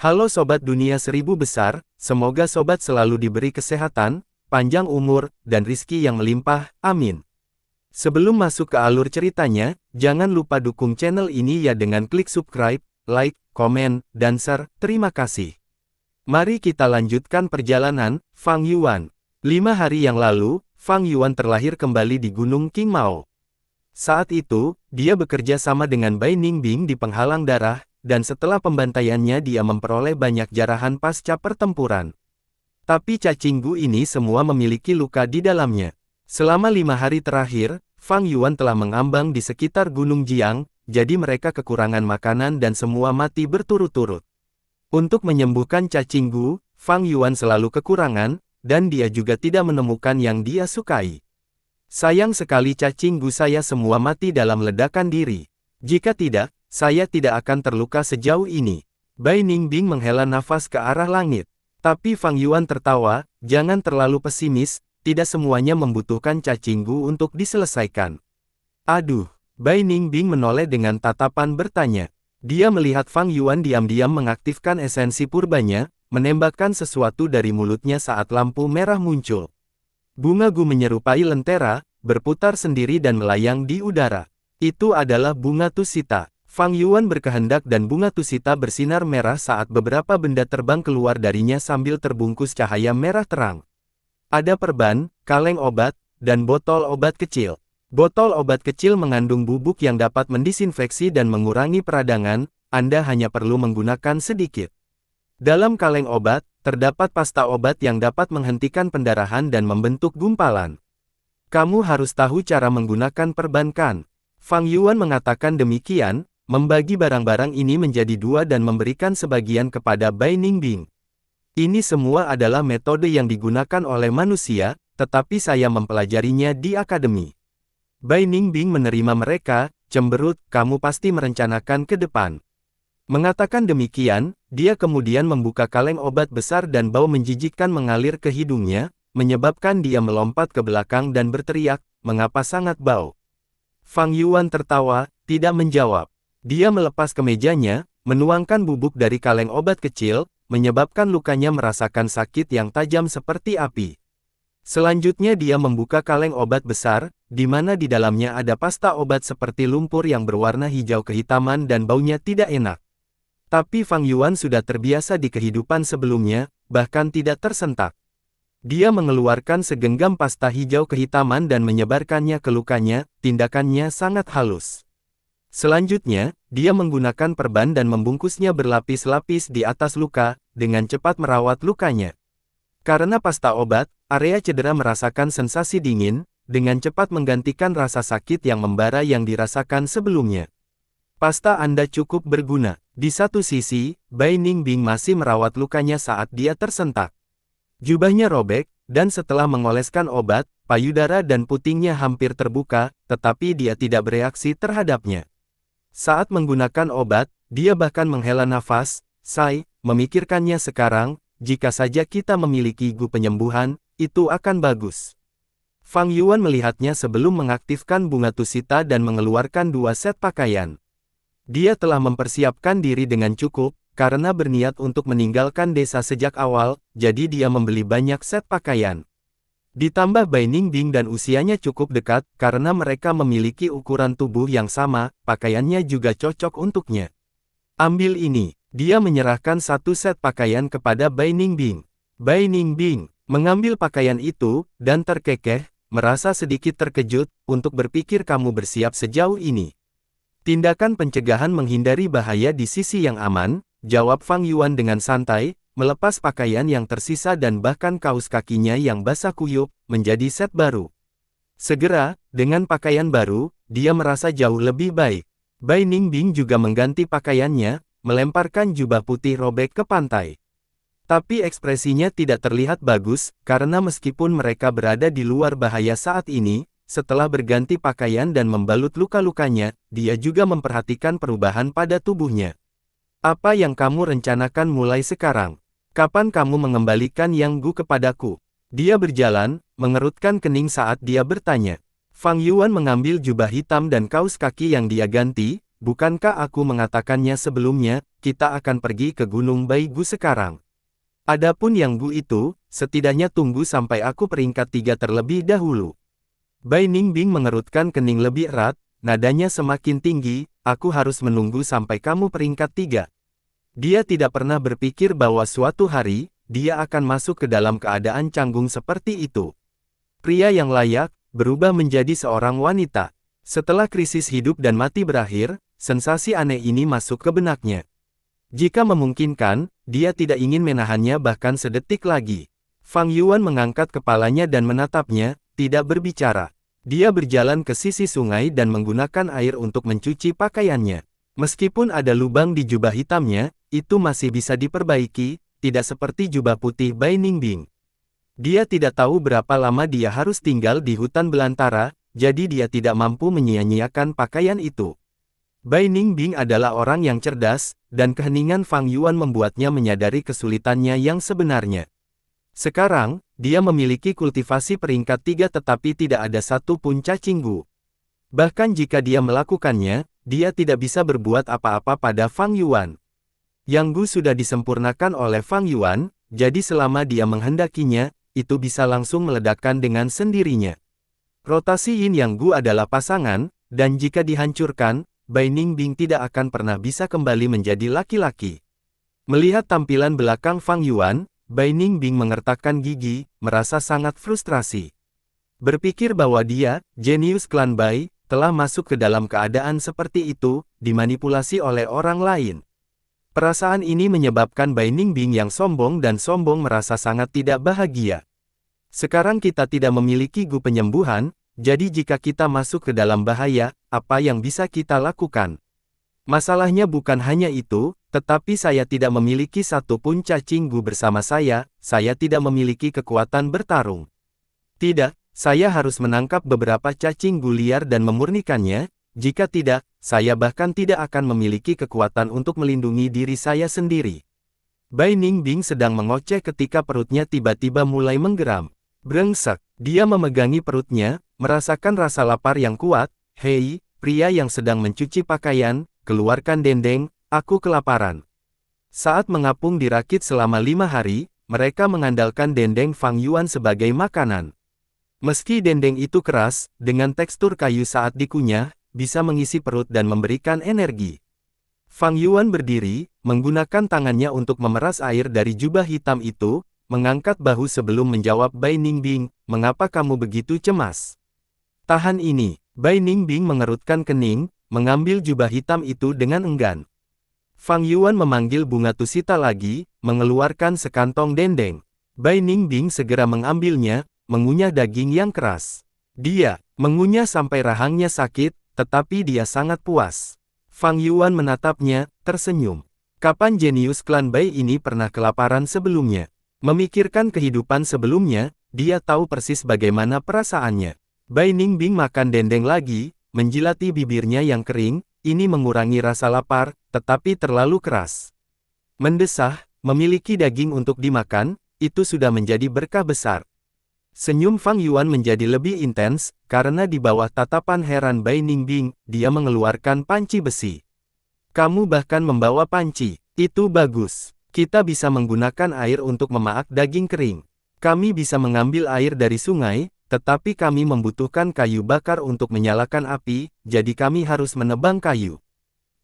Halo Sobat Dunia Seribu Besar, semoga Sobat selalu diberi kesehatan, panjang umur, dan rizki yang melimpah, amin. Sebelum masuk ke alur ceritanya, jangan lupa dukung channel ini ya dengan klik subscribe, like, komen, dan share, terima kasih. Mari kita lanjutkan perjalanan, Fang Yuan. 5 hari yang lalu, Fang Yuan terlahir kembali di Gunung Qingmao. Saat itu, dia bekerja sama dengan Bai Ningbing di penghalang darah, dan setelah pembantaiannya dia memperoleh banyak jarahan pasca pertempuran. Tapi cacing gu ini semua memiliki luka di dalamnya. Selama 5 hari terakhir, Fang Yuan telah mengambang di sekitar Gunung Jiang, jadi mereka kekurangan makanan dan semua mati berturut-turut. Untuk menyembuhkan cacing gu, Fang Yuan selalu kekurangan, dan dia juga tidak menemukan yang dia sukai. Sayang sekali cacing gu saya semua mati dalam ledakan diri. Jika tidak, saya tidak akan terluka sejauh ini. Bai Ningbing menghela nafas ke arah langit. Tapi Fang Yuan tertawa, jangan terlalu pesimis, tidak semuanya membutuhkan cacing gu untuk diselesaikan. Aduh, Bai Ningbing menoleh dengan tatapan bertanya. Dia melihat Fang Yuan diam-diam mengaktifkan esensi purbanya, menembakkan sesuatu dari mulutnya saat lampu merah muncul. Bunga gu menyerupai lentera, berputar sendiri dan melayang di udara. Itu adalah bunga tusita. Fang Yuan berkehendak dan bunga tusita bersinar merah saat beberapa benda terbang keluar darinya sambil terbungkus cahaya merah terang. Ada perban, kaleng obat, dan botol obat kecil. Botol obat kecil mengandung bubuk yang dapat mendisinfeksi dan mengurangi peradangan, Anda hanya perlu menggunakan sedikit. Dalam kaleng obat, terdapat pasta obat yang dapat menghentikan pendarahan dan membentuk gumpalan. Kamu harus tahu cara menggunakan perban kan? Fang Yuan mengatakan demikian, membagi barang-barang ini menjadi 2 dan memberikan sebagian kepada Bai Ningbing. Ini semua adalah metode yang digunakan oleh manusia, tetapi saya mempelajarinya di akademi. Bai Ningbing menerima mereka, cemberut, kamu pasti merencanakan ke depan. Mengatakan demikian, dia kemudian membuka kaleng obat besar dan bau menjijikkan mengalir ke hidungnya, menyebabkan dia melompat ke belakang dan berteriak, mengapa sangat bau. Fang Yuan tertawa, tidak menjawab. Dia melepas kemejanya, menuangkan bubuk dari kaleng obat kecil, menyebabkan lukanya merasakan sakit yang tajam seperti api. Selanjutnya dia membuka kaleng obat besar, di mana di dalamnya ada pasta obat seperti lumpur yang berwarna hijau kehitaman dan baunya tidak enak. Tapi Fang Yuan sudah terbiasa di kehidupan sebelumnya, bahkan tidak tersentak. Dia mengeluarkan segenggam pasta hijau kehitaman dan menyebarkannya ke lukanya, tindakannya sangat halus. Selanjutnya, dia menggunakan perban dan membungkusnya berlapis-lapis di atas luka, dengan cepat merawat lukanya. Karena pasta obat, area cedera merasakan sensasi dingin, dengan cepat menggantikan rasa sakit yang membara yang dirasakan sebelumnya. Pasta Anda cukup berguna. Di satu sisi, Bai Ningbing masih merawat lukanya saat dia tersentak. Jubahnya robek, dan setelah mengoleskan obat, payudara dan putingnya hampir terbuka, tetapi dia tidak bereaksi terhadapnya. Saat menggunakan obat, dia bahkan menghela nafas, memikirkannya sekarang, jika saja kita memiliki gu penyembuhan, itu akan bagus. Fang Yuan melihatnya sebelum mengaktifkan bunga tusita dan mengeluarkan 2 set pakaian. Dia telah mempersiapkan diri dengan cukup, karena berniat untuk meninggalkan desa sejak awal, jadi dia membeli banyak set pakaian. Ditambah Bai Ningbing dan usianya cukup dekat, karena mereka memiliki ukuran tubuh yang sama, pakaiannya juga cocok untuknya. Ambil ini. Dia menyerahkan 1 set pakaian kepada Bai Ningbing. Bai Ningbing mengambil pakaian itu, dan terkekeh, merasa sedikit terkejut, untuk berpikir kamu bersiap sejauh ini. Tindakan pencegahan menghindari bahaya di sisi yang aman, jawab Fang Yuan dengan santai, melepas pakaian yang tersisa dan bahkan kaos kakinya yang basah kuyup, menjadi set baru. Segera, dengan pakaian baru, dia merasa jauh lebih baik. Bai Ningbing juga mengganti pakaiannya, melemparkan jubah putih robek ke pantai. Tapi ekspresinya tidak terlihat bagus, karena meskipun mereka berada di luar bahaya saat ini, setelah berganti pakaian dan membalut luka-lukanya, dia juga memperhatikan perubahan pada tubuhnya. Apa yang kamu rencanakan mulai sekarang? Kapan kamu mengembalikan yang gu kepadaku? Dia berjalan, mengerutkan kening saat dia bertanya. Fang Yuan mengambil jubah hitam dan kaos kaki yang dia ganti, bukankah aku mengatakannya sebelumnya, kita akan pergi ke Gunung Baigu sekarang. Adapun yang Gu itu, setidaknya tunggu sampai aku peringkat 3 terlebih dahulu. Bai Ningbing mengerutkan kening lebih erat, nadanya semakin tinggi, aku harus menunggu sampai kamu peringkat 3. Dia tidak pernah berpikir bahwa suatu hari, dia akan masuk ke dalam keadaan canggung seperti itu. Pria yang layak, berubah menjadi seorang wanita. Setelah krisis hidup dan mati berakhir, sensasi aneh ini masuk ke benaknya. Jika memungkinkan, dia tidak ingin menahannya bahkan sedetik lagi. Fang Yuan mengangkat kepalanya dan menatapnya, tidak berbicara. Dia berjalan ke sisi sungai dan menggunakan air untuk mencuci pakaiannya. Meskipun ada lubang di jubah hitamnya, itu masih bisa diperbaiki, tidak seperti jubah putih Bai Ningbing. Dia tidak tahu berapa lama dia harus tinggal di hutan belantara, jadi dia tidak mampu menyia-nyiakan pakaian itu. Bai Ningbing adalah orang yang cerdas, dan keheningan Fang Yuan membuatnya menyadari kesulitannya yang sebenarnya. Sekarang, dia memiliki kultivasi peringkat 3 tetapi tidak ada satu pun cacing Gu. Bahkan jika dia melakukannya, dia tidak bisa berbuat apa-apa pada Fang Yuan. Yang Gu sudah disempurnakan oleh Fang Yuan, jadi selama dia menghendakinya, itu bisa langsung meledakkan dengan sendirinya. Rotasi Yin Yang Gu adalah pasangan, dan jika dihancurkan, Bai Ningbing tidak akan pernah bisa kembali menjadi laki-laki. Melihat tampilan belakang Fang Yuan, Bai Ningbing mengertakkan gigi, merasa sangat frustrasi. Berpikir bahwa dia, jenius klan Bai, telah masuk ke dalam keadaan seperti itu, dimanipulasi oleh orang lain. Perasaan ini menyebabkan Bai Ningbing yang sombong dan sombong merasa sangat tidak bahagia. Sekarang kita tidak memiliki Gu penyembuhan, jadi jika kita masuk ke dalam bahaya, apa yang bisa kita lakukan? Masalahnya bukan hanya itu, tetapi saya tidak memiliki satu pun cacing Gu bersama saya tidak memiliki kekuatan bertarung. Tidak, saya harus menangkap beberapa cacing Gu liar dan memurnikannya, jika tidak, saya bahkan tidak akan memiliki kekuatan untuk melindungi diri saya sendiri. Bai Ningbing sedang mengoceh ketika perutnya tiba-tiba mulai menggeram. Brengsek, dia memegangi perutnya, merasakan rasa lapar yang kuat. Hei, pria yang sedang mencuci pakaian, keluarkan dendeng, aku kelaparan. Saat mengapung di rakit selama 5 hari, mereka mengandalkan dendeng Fang Yuan sebagai makanan. Meski dendeng itu keras, dengan tekstur kayu saat dikunyah, bisa mengisi perut dan memberikan energi. Fang Yuan berdiri, menggunakan tangannya untuk memeras air dari jubah hitam itu, mengangkat bahu sebelum menjawab Bai Ningbing, mengapa kamu begitu cemas? Tahan ini. Bai Ningbing mengerutkan kening, mengambil jubah hitam itu dengan enggan. Fang Yuan memanggil bunga tusita lagi, mengeluarkan sekantong dendeng. Bai Ningbing segera mengambilnya, mengunyah daging yang keras. Dia mengunyah sampai rahangnya sakit, tetapi dia sangat puas. Fang Yuan menatapnya, tersenyum. Kapan jenius klan Bai ini pernah kelaparan sebelumnya? Memikirkan kehidupan sebelumnya, dia tahu persis bagaimana perasaannya. Bai Ningbing makan dendeng lagi, menjilati bibirnya yang kering, ini mengurangi rasa lapar, tetapi terlalu keras. Mendesah, memiliki daging untuk dimakan, itu sudah menjadi berkah besar. Senyum Fang Yuan menjadi lebih intens, karena di bawah tatapan heran Bai Ningbing, dia mengeluarkan panci besi. Kamu bahkan membawa panci, itu bagus. Kita bisa menggunakan air untuk memaak daging kering. Kami bisa mengambil air dari sungai, tetapi kami membutuhkan kayu bakar untuk menyalakan api, jadi kami harus menebang kayu.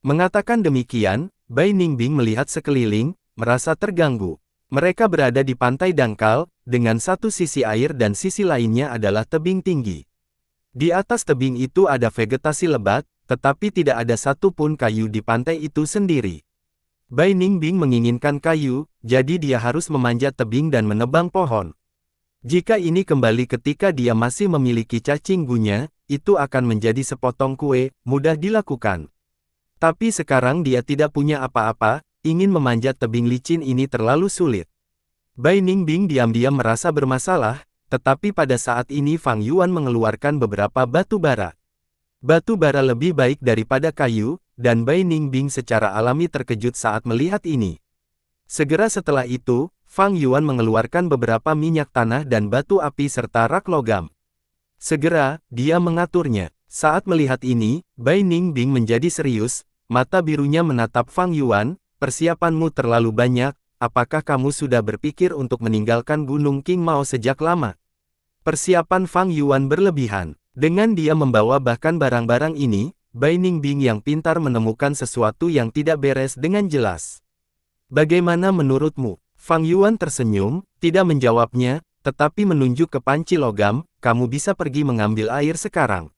Mengatakan demikian, Bai Ningbing melihat sekeliling, merasa terganggu. Mereka berada di pantai dangkal, dengan satu sisi air dan sisi lainnya adalah tebing tinggi. Di atas tebing itu ada vegetasi lebat, tetapi tidak ada satu pun kayu di pantai itu sendiri. Bai Ningbing menginginkan kayu, jadi dia harus memanjat tebing dan menebang pohon. Jika ini kembali ketika dia masih memiliki cacing Gunya, itu akan menjadi sepotong kue, mudah dilakukan. Tapi sekarang dia tidak punya apa-apa, ingin memanjat tebing licin ini terlalu sulit. Bai Ningbing diam-diam merasa bermasalah, tetapi pada saat ini Fang Yuan mengeluarkan beberapa batu bara. Batu bara lebih baik daripada kayu, dan Bai Ningbing secara alami terkejut saat melihat ini. Segera setelah itu, Fang Yuan mengeluarkan beberapa minyak tanah dan batu api serta rak logam. Segera, dia mengaturnya. Saat melihat ini, Bai Ningbing menjadi serius, mata birunya menatap Fang Yuan, persiapanmu terlalu banyak, apakah kamu sudah berpikir untuk meninggalkan Gunung King Mao sejak lama? Persiapan Fang Yuan berlebihan. Dengan dia membawa bahkan barang-barang ini, Bai Ningbing yang pintar menemukan sesuatu yang tidak beres dengan jelas. Bagaimana menurutmu? Fang Yuan tersenyum, tidak menjawabnya, tetapi menunjuk ke panci logam, kamu bisa pergi mengambil air sekarang.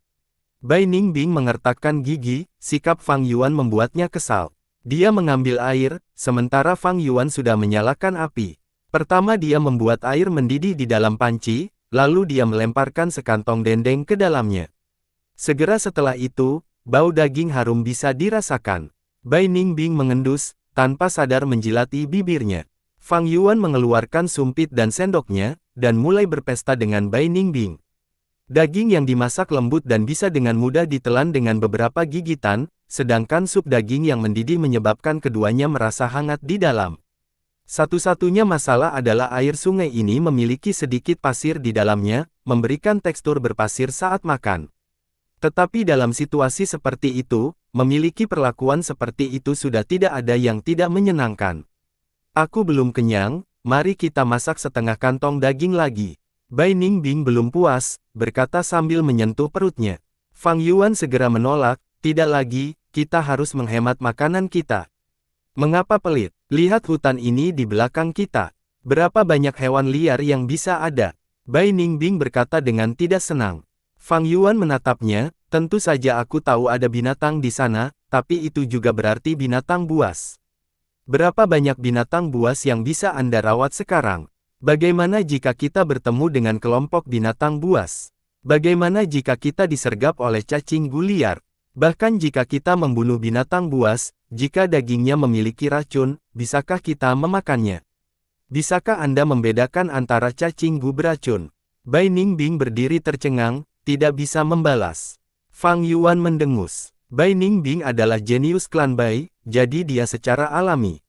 Bai Ningbing mengertakkan gigi, sikap Fang Yuan membuatnya kesal. Dia mengambil air, sementara Fang Yuan sudah menyalakan api. Pertama dia membuat air mendidih di dalam panci, lalu dia melemparkan sekantong dendeng ke dalamnya. Segera setelah itu, bau daging harum bisa dirasakan. Bai Ningbing mengendus, tanpa sadar menjilati bibirnya. Fang Yuan mengeluarkan sumpit dan sendoknya, dan mulai berpesta dengan Bai Ningbing. Daging yang dimasak lembut dan bisa dengan mudah ditelan dengan beberapa gigitan, sedangkan sup daging yang mendidih menyebabkan keduanya merasa hangat di dalam. Satu-satunya masalah adalah air sungai ini memiliki sedikit pasir di dalamnya, memberikan tekstur berpasir saat makan. Tetapi dalam situasi seperti itu, memiliki perlakuan seperti itu sudah tidak ada yang tidak menyenangkan. Aku belum kenyang, mari kita masak setengah kantong daging lagi. Bai Ningbing belum puas, berkata sambil menyentuh perutnya. Fang Yuan segera menolak, tidak lagi, kita harus menghemat makanan kita. Mengapa pelit? Lihat hutan ini di belakang kita. Berapa banyak hewan liar yang bisa ada? Bai Ningbing berkata dengan tidak senang. Fang Yuan menatapnya, tentu saja aku tahu ada binatang di sana, tapi itu juga berarti binatang buas. Berapa banyak binatang buas yang bisa Anda rawat sekarang? Bagaimana jika kita bertemu dengan kelompok binatang buas? Bagaimana jika kita disergap oleh cacing liar? Bahkan jika kita membunuh binatang buas, jika dagingnya memiliki racun, bisakah kita memakannya? Bisakah Anda membedakan antara cacing beracun? Bai Ningbing berdiri tercengang, tidak bisa membalas. Fang Yuan mendengus. Bai Ningbing adalah jenius klan Bai, jadi dia secara alami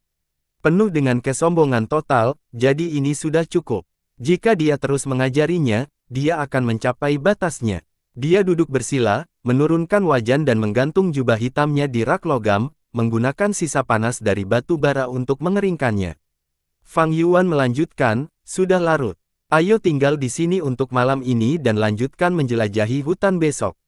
penuh dengan kesombongan total, jadi ini sudah cukup. Jika dia terus mengajarinya, dia akan mencapai batasnya. Dia duduk bersila, menurunkan wajan dan menggantung jubah hitamnya di rak logam, menggunakan sisa panas dari batu bara untuk mengeringkannya. Fang Yuan melanjutkan, sudah larut. Ayo tinggal di sini untuk malam ini dan lanjutkan menjelajahi hutan besok.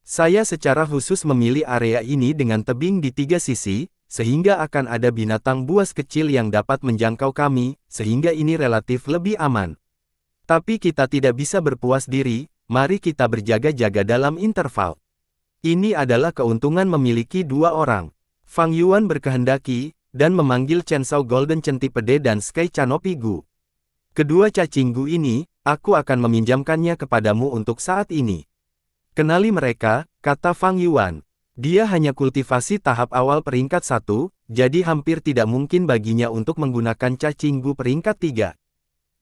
Saya secara khusus memilih area ini dengan tebing di 3 sisi, sehingga akan ada binatang buas kecil yang dapat menjangkau kami, sehingga ini relatif lebih aman. Tapi kita tidak bisa berpuas diri, mari kita berjaga-jaga dalam interval. Ini adalah keuntungan memiliki 2 orang. Fang Yuan berkehendaki, dan memanggil Chen Shao Golden Centipede dan Sky Canopy Gu. Kedua cacing Gu ini, aku akan meminjamkannya kepadamu untuk saat ini. Kenali mereka, kata Fang Yuan. Dia hanya kultivasi tahap awal peringkat 1, jadi hampir tidak mungkin baginya untuk menggunakan cacing Gu peringkat 3.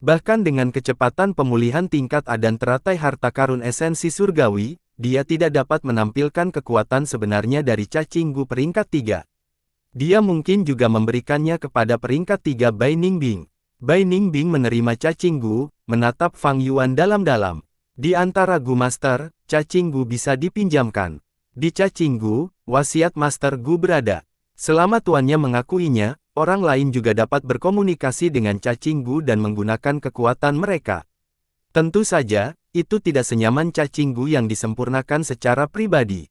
Bahkan dengan kecepatan pemulihan tingkat A dan teratai harta karun esensi surgawi, dia tidak dapat menampilkan kekuatan sebenarnya dari cacing Gu peringkat 3. Dia mungkin juga memberikannya kepada peringkat 3 Bai Ningbing. Bai Ningbing menerima cacing Gu, menatap Fang Yuan dalam-dalam. Di antara Gu Master, cacing Gu bisa dipinjamkan. Di cacing Gu, wasiat Master Gu berada. Selama tuannya mengakuinya, orang lain juga dapat berkomunikasi dengan cacing Gu dan menggunakan kekuatan mereka. Tentu saja, itu tidak senyaman cacing Gu yang disempurnakan secara pribadi.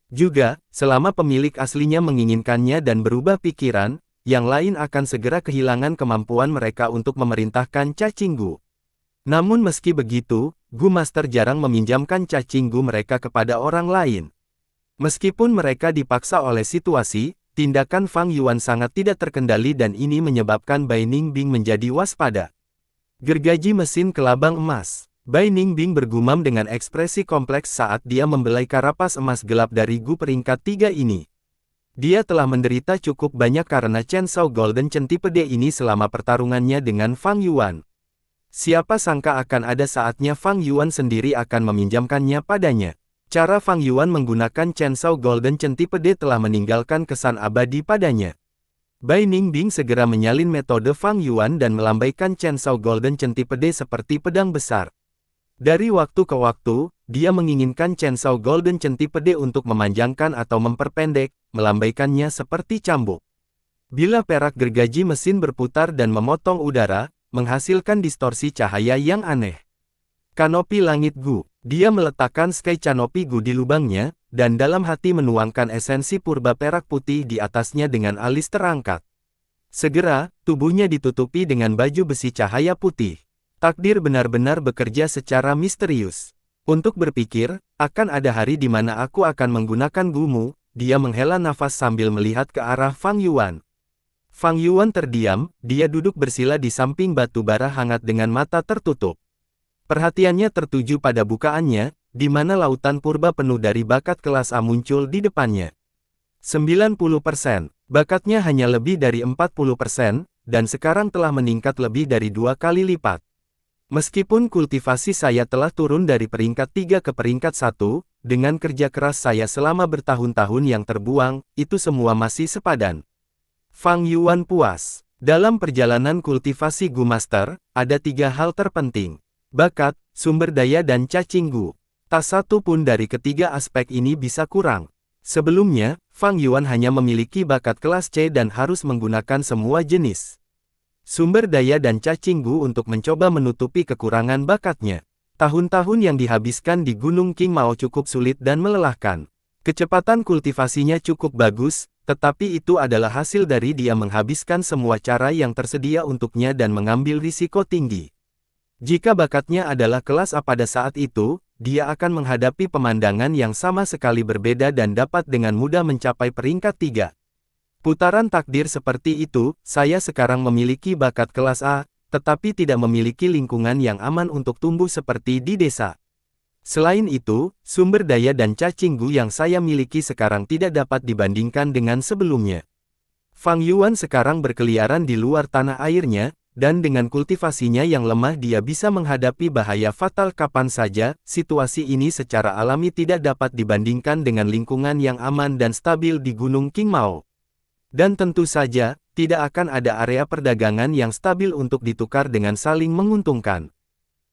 Juga, selama pemilik aslinya menginginkannya dan berubah pikiran, yang lain akan segera kehilangan kemampuan mereka untuk memerintahkan cacing Gu. Namun meski begitu, Gu Master jarang meminjamkan cacing Gu mereka kepada orang lain. Meskipun mereka dipaksa oleh situasi, tindakan Fang Yuan sangat tidak terkendali dan ini menyebabkan Bai Ningbing menjadi waspada. Gergaji mesin kelabang emas. Bai Ningbing bergumam dengan ekspresi kompleks saat dia membelai karapas emas gelap dari Gu peringkat 3 ini. Dia telah menderita cukup banyak karena Chen Shao Golden Centipede ini selama pertarungannya dengan Fang Yuan. Siapa sangka akan ada saatnya Fang Yuan sendiri akan meminjamkannya padanya. Cara Fang Yuan menggunakan Chen Shao Golden Centipede telah meninggalkan kesan abadi padanya. Bai Ningbing segera menyalin metode Fang Yuan dan melambaikan Chen Shao Golden Centipede seperti pedang besar. Dari waktu ke waktu, dia menginginkan Chainsaw Golden Centipede untuk memanjangkan atau memperpendek, melambaikannya seperti cambuk. Bila perak gergaji mesin berputar dan memotong udara, menghasilkan distorsi cahaya yang aneh. Kanopi Langit Gu. Dia meletakkan Sky Canopy Gu di lubangnya, dan dalam hati menuangkan esensi purba perak putih di atasnya dengan alis terangkat. Segera, tubuhnya ditutupi dengan baju besi cahaya putih. Takdir benar-benar bekerja secara misterius. Untuk berpikir, akan ada hari di mana aku akan menggunakan gumu, dia menghela nafas sambil melihat ke arah Fang Yuan. Fang Yuan terdiam, dia duduk bersila di samping batu bara hangat dengan mata tertutup. Perhatiannya tertuju pada bukaannya, di mana lautan purba penuh dari bakat kelas A muncul di depannya. 90%, bakatnya hanya lebih dari 40%, dan sekarang telah meningkat lebih dari 2 kali lipat. Meskipun kultivasi saya telah turun dari peringkat 3 ke peringkat 1, dengan kerja keras saya selama bertahun-tahun yang terbuang, itu semua masih sepadan. Fang Yuan puas. Dalam perjalanan kultivasi Gu Master, ada 3 hal terpenting. Bakat, sumber daya dan cacing Gu. Tak satu pun dari ketiga aspek ini bisa kurang. Sebelumnya, Fang Yuan hanya memiliki bakat kelas C dan harus menggunakan semua jenis sumber daya dan cacing Gu untuk mencoba menutupi kekurangan bakatnya. Tahun-tahun yang dihabiskan di Gunung King Mao cukup sulit dan melelahkan. Kecepatan kultivasinya cukup bagus, tetapi itu adalah hasil dari dia menghabiskan semua cara yang tersedia untuknya dan mengambil risiko tinggi. Jika bakatnya adalah kelas A pada saat itu, dia akan menghadapi pemandangan yang sama sekali berbeda dan dapat dengan mudah mencapai peringkat 3. Putaran takdir seperti itu, saya sekarang memiliki bakat kelas A, tetapi tidak memiliki lingkungan yang aman untuk tumbuh seperti di desa. Selain itu, sumber daya dan cacing Gu yang saya miliki sekarang tidak dapat dibandingkan dengan sebelumnya. Fang Yuan sekarang berkeliaran di luar tanah airnya, dan dengan kultivasinya yang lemah dia bisa menghadapi bahaya fatal kapan saja. Situasi ini secara alami tidak dapat dibandingkan dengan lingkungan yang aman dan stabil di Gunung King Mao. Dan tentu saja, tidak akan ada area perdagangan yang stabil untuk ditukar dengan saling menguntungkan.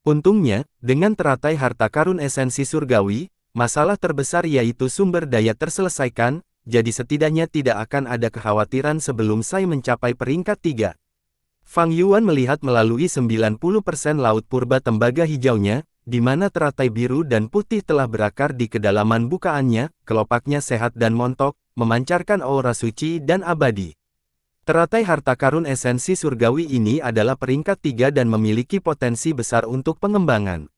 Untungnya, dengan teratai harta karun esensi surgawi, masalah terbesar yaitu sumber daya terselesaikan, jadi setidaknya tidak akan ada kekhawatiran sebelum saya mencapai peringkat 3. Fang Yuan melihat melalui 90% laut purba tembaga hijaunya, di mana teratai biru dan putih telah berakar di kedalaman bukaannya, kelopaknya sehat dan montok, memancarkan aura suci dan abadi. Teratai harta karun esensi surgawi ini adalah peringkat 3 dan memiliki potensi besar untuk pengembangan.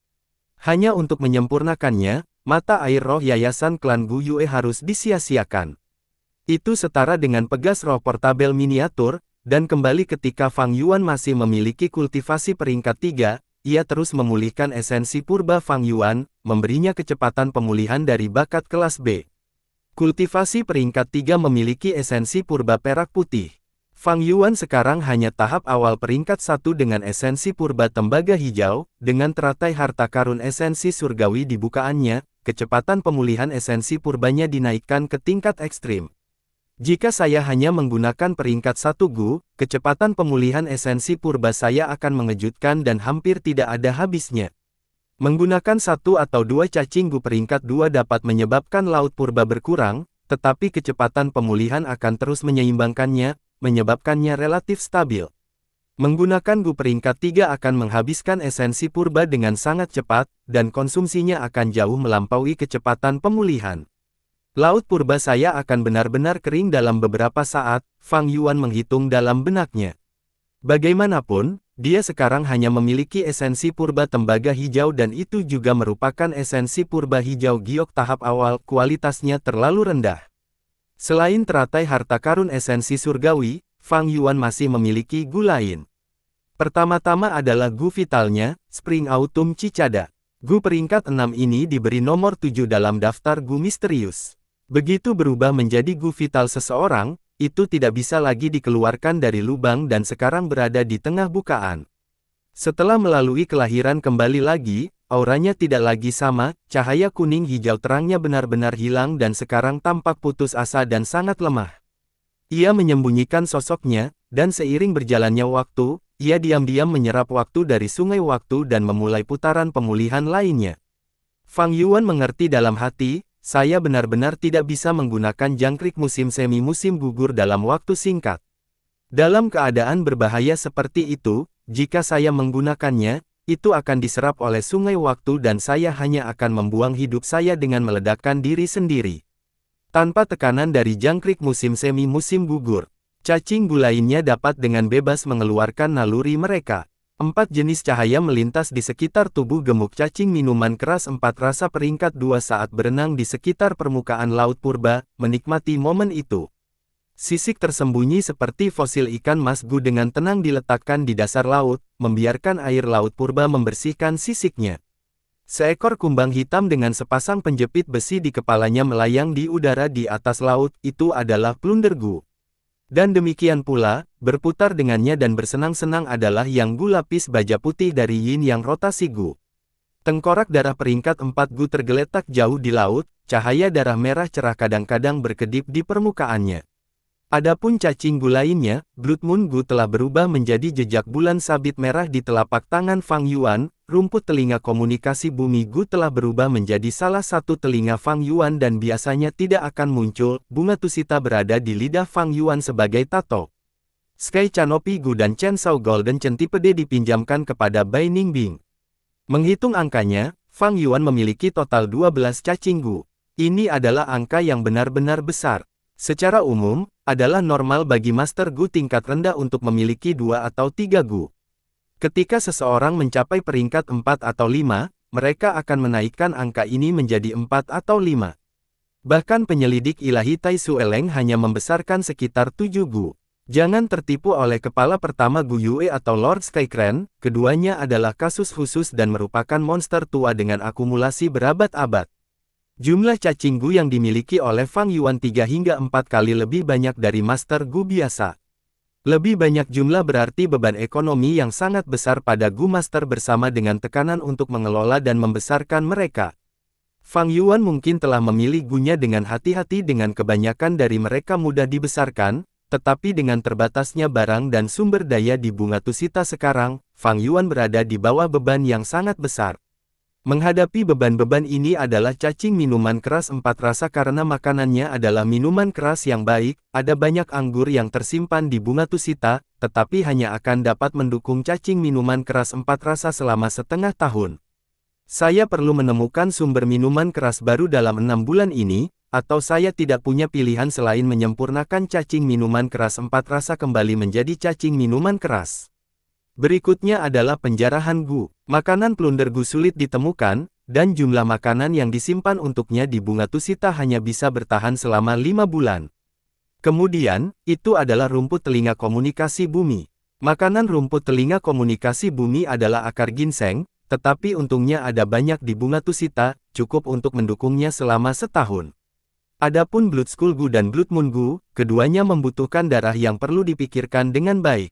Hanya untuk menyempurnakannya, mata air roh yayasan klan Gu Yue harus disia-siakan. Itu setara dengan pegas roh portabel miniatur, dan kembali ketika Fang Yuan masih memiliki kultivasi peringkat 3, ia terus memulihkan esensi purba Fang Yuan, memberinya kecepatan pemulihan dari bakat kelas B. Kultivasi peringkat 3 memiliki esensi purba perak putih. Fang Yuan sekarang hanya tahap awal peringkat 1 dengan esensi purba tembaga hijau, dengan teratai harta karun esensi surgawi di bukaannya, kecepatan pemulihan esensi purbanya dinaikkan ke tingkat ekstrim. Jika saya hanya menggunakan peringkat 1 Gu, kecepatan pemulihan esensi purba saya akan mengejutkan dan hampir tidak ada habisnya. Menggunakan 1 atau 2 cacing Gu peringkat 2 dapat menyebabkan laut purba berkurang, tetapi kecepatan pemulihan akan terus menyeimbangkannya, menyebabkannya relatif stabil. Menggunakan Gu peringkat 3 akan menghabiskan esensi purba dengan sangat cepat, dan konsumsinya akan jauh melampaui kecepatan pemulihan. Laut purba saya akan benar-benar kering dalam beberapa saat, Fang Yuan menghitung dalam benaknya. Bagaimanapun, dia sekarang hanya memiliki esensi purba tembaga hijau dan itu juga merupakan esensi purba hijau giok tahap awal, kualitasnya terlalu rendah. Selain teratai harta karun esensi surgawi, Fang Yuan masih memiliki Gu lain. Pertama-tama adalah Gu vitalnya, Spring Autumn Cicada. Gu peringkat 6 ini diberi nomor 7 dalam daftar Gu misterius. Begitu berubah menjadi Gu vital seseorang, itu tidak bisa lagi dikeluarkan dari lubang dan sekarang berada di tengah bukaan. Setelah melalui kelahiran kembali lagi, auranya tidak lagi sama, cahaya kuning hijau terangnya benar-benar hilang dan sekarang tampak putus asa dan sangat lemah. Ia menyembunyikan sosoknya, dan seiring berjalannya waktu, ia diam-diam menyerap waktu dari sungai waktu dan memulai putaran pemulihan lainnya. Fang Yuan mengerti dalam hati, saya benar-benar tidak bisa menggunakan jangkrik musim semi musim gugur dalam waktu singkat. Dalam keadaan berbahaya seperti itu, jika saya menggunakannya, itu akan diserap oleh sungai waktu dan saya hanya akan membuang hidup saya dengan meledakkan diri sendiri. Tanpa tekanan dari jangkrik musim semi musim gugur, cacing gu lainnya dapat dengan bebas mengeluarkan naluri mereka. 4 jenis cahaya melintas di sekitar tubuh gemuk cacing minuman keras 4 rasa peringkat 2 saat berenang di sekitar permukaan laut purba, menikmati momen itu. Sisik tersembunyi seperti fosil ikan mas gu dengan tenang diletakkan di dasar laut, membiarkan air laut purba membersihkan sisiknya. Seekor kumbang hitam dengan sepasang penjepit besi di kepalanya melayang di udara di atas laut, itu adalah plunder gu. Dan demikian pula, berputar dengannya dan bersenang-senang adalah yang gu lapis baja putih dari yin yang rotasi gu. Tengkorak darah peringkat 4 gu tergeletak jauh di laut, cahaya darah merah cerah kadang-kadang berkedip di permukaannya. Adapun cacing gu lainnya, Blood Moon gu telah berubah menjadi jejak bulan sabit merah di telapak tangan Fang Yuan, rumput telinga komunikasi bumi gu telah berubah menjadi salah satu telinga Fang Yuan dan biasanya tidak akan muncul, bunga tusita berada di lidah Fang Yuan sebagai tato. Sky Canopy gu dan Chen Shao Golden Centipede dipinjamkan kepada Bai Ningbing. Menghitung angkanya, Fang Yuan memiliki total 12 cacing gu. Ini adalah angka yang benar-benar besar. Secara umum, adalah normal bagi Master Gu tingkat rendah untuk memiliki 2 atau 3 Gu. Ketika seseorang mencapai peringkat 4 atau 5, mereka akan menaikkan angka ini menjadi 4 atau 5. Bahkan penyelidik ilahi Tai Sueleng hanya membesarkan sekitar 7 Gu. Jangan tertipu oleh kepala pertama Gu Yue atau Lord Skycrane, keduanya adalah kasus khusus dan merupakan monster tua dengan akumulasi berabad-abad. Jumlah cacing gu yang dimiliki oleh Fang Yuan 3 hingga 4 kali lebih banyak dari Master Gu biasa. Lebih banyak jumlah berarti beban ekonomi yang sangat besar pada Gu Master bersama dengan tekanan untuk mengelola dan membesarkan mereka. Fang Yuan mungkin telah memilih gunya dengan hati-hati dengan kebanyakan dari mereka mudah dibesarkan, tetapi dengan terbatasnya barang dan sumber daya di bunga tusita sekarang, Fang Yuan berada di bawah beban yang sangat besar. Menghadapi beban-beban ini adalah cacing minuman keras 4 rasa karena makanannya adalah minuman keras yang baik, ada banyak anggur yang tersimpan di bunga tusita, tetapi hanya akan dapat mendukung cacing minuman keras 4 rasa selama setengah tahun. Saya perlu menemukan sumber minuman keras baru dalam 6 bulan ini, atau saya tidak punya pilihan selain menyempurnakan cacing minuman keras 4 rasa kembali menjadi cacing minuman keras. Berikutnya adalah penjarahan gu. Makanan plunder gu sulit ditemukan, dan jumlah makanan yang disimpan untuknya di bunga tusita hanya bisa bertahan selama 5 bulan. Kemudian, itu adalah rumput telinga komunikasi bumi. Makanan rumput telinga komunikasi bumi adalah akar ginseng, tetapi untungnya ada banyak di bunga tusita, cukup untuk mendukungnya selama setahun. Adapun Blood Skull gu dan Blood Moon gu, keduanya membutuhkan darah yang perlu dipikirkan dengan baik.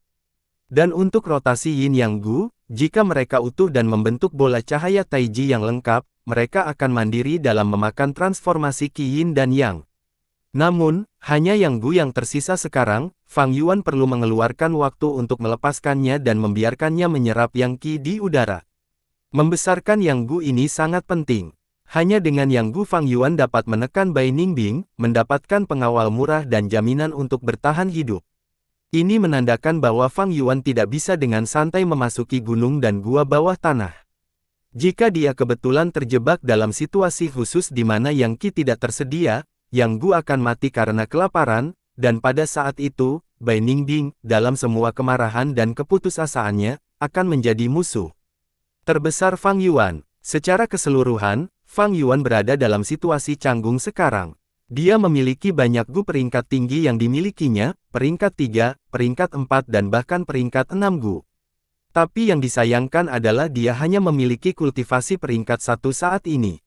Dan untuk rotasi yin yang gu, jika mereka utuh dan membentuk bola cahaya taiji yang lengkap, mereka akan mandiri dalam memakan transformasi Qi Yin dan Yang. Namun, hanya yang gu yang tersisa sekarang, Fang Yuan perlu mengeluarkan waktu untuk melepaskannya dan membiarkannya menyerap yang Qi di udara. Membesarkan yang gu ini sangat penting. Hanya dengan yang gu Fang Yuan dapat menekan Bai Ningbing, mendapatkan pengawal murah dan jaminan untuk bertahan hidup. Ini menandakan bahwa Fang Yuan tidak bisa dengan santai memasuki gunung dan gua bawah tanah. Jika dia kebetulan terjebak dalam situasi khusus di mana Yang Qi tidak tersedia, Yang Gu akan mati karena kelaparan, dan pada saat itu, Bai Ningbing, dalam semua kemarahan dan keputusasaannya, akan menjadi musuh terbesar Fang Yuan. Secara keseluruhan, Fang Yuan berada dalam situasi canggung sekarang. Dia memiliki banyak gu peringkat tinggi yang dimilikinya, peringkat 3, peringkat 4 dan bahkan peringkat 6 gu. Tapi yang disayangkan adalah dia hanya memiliki kultivasi peringkat 1 saat ini.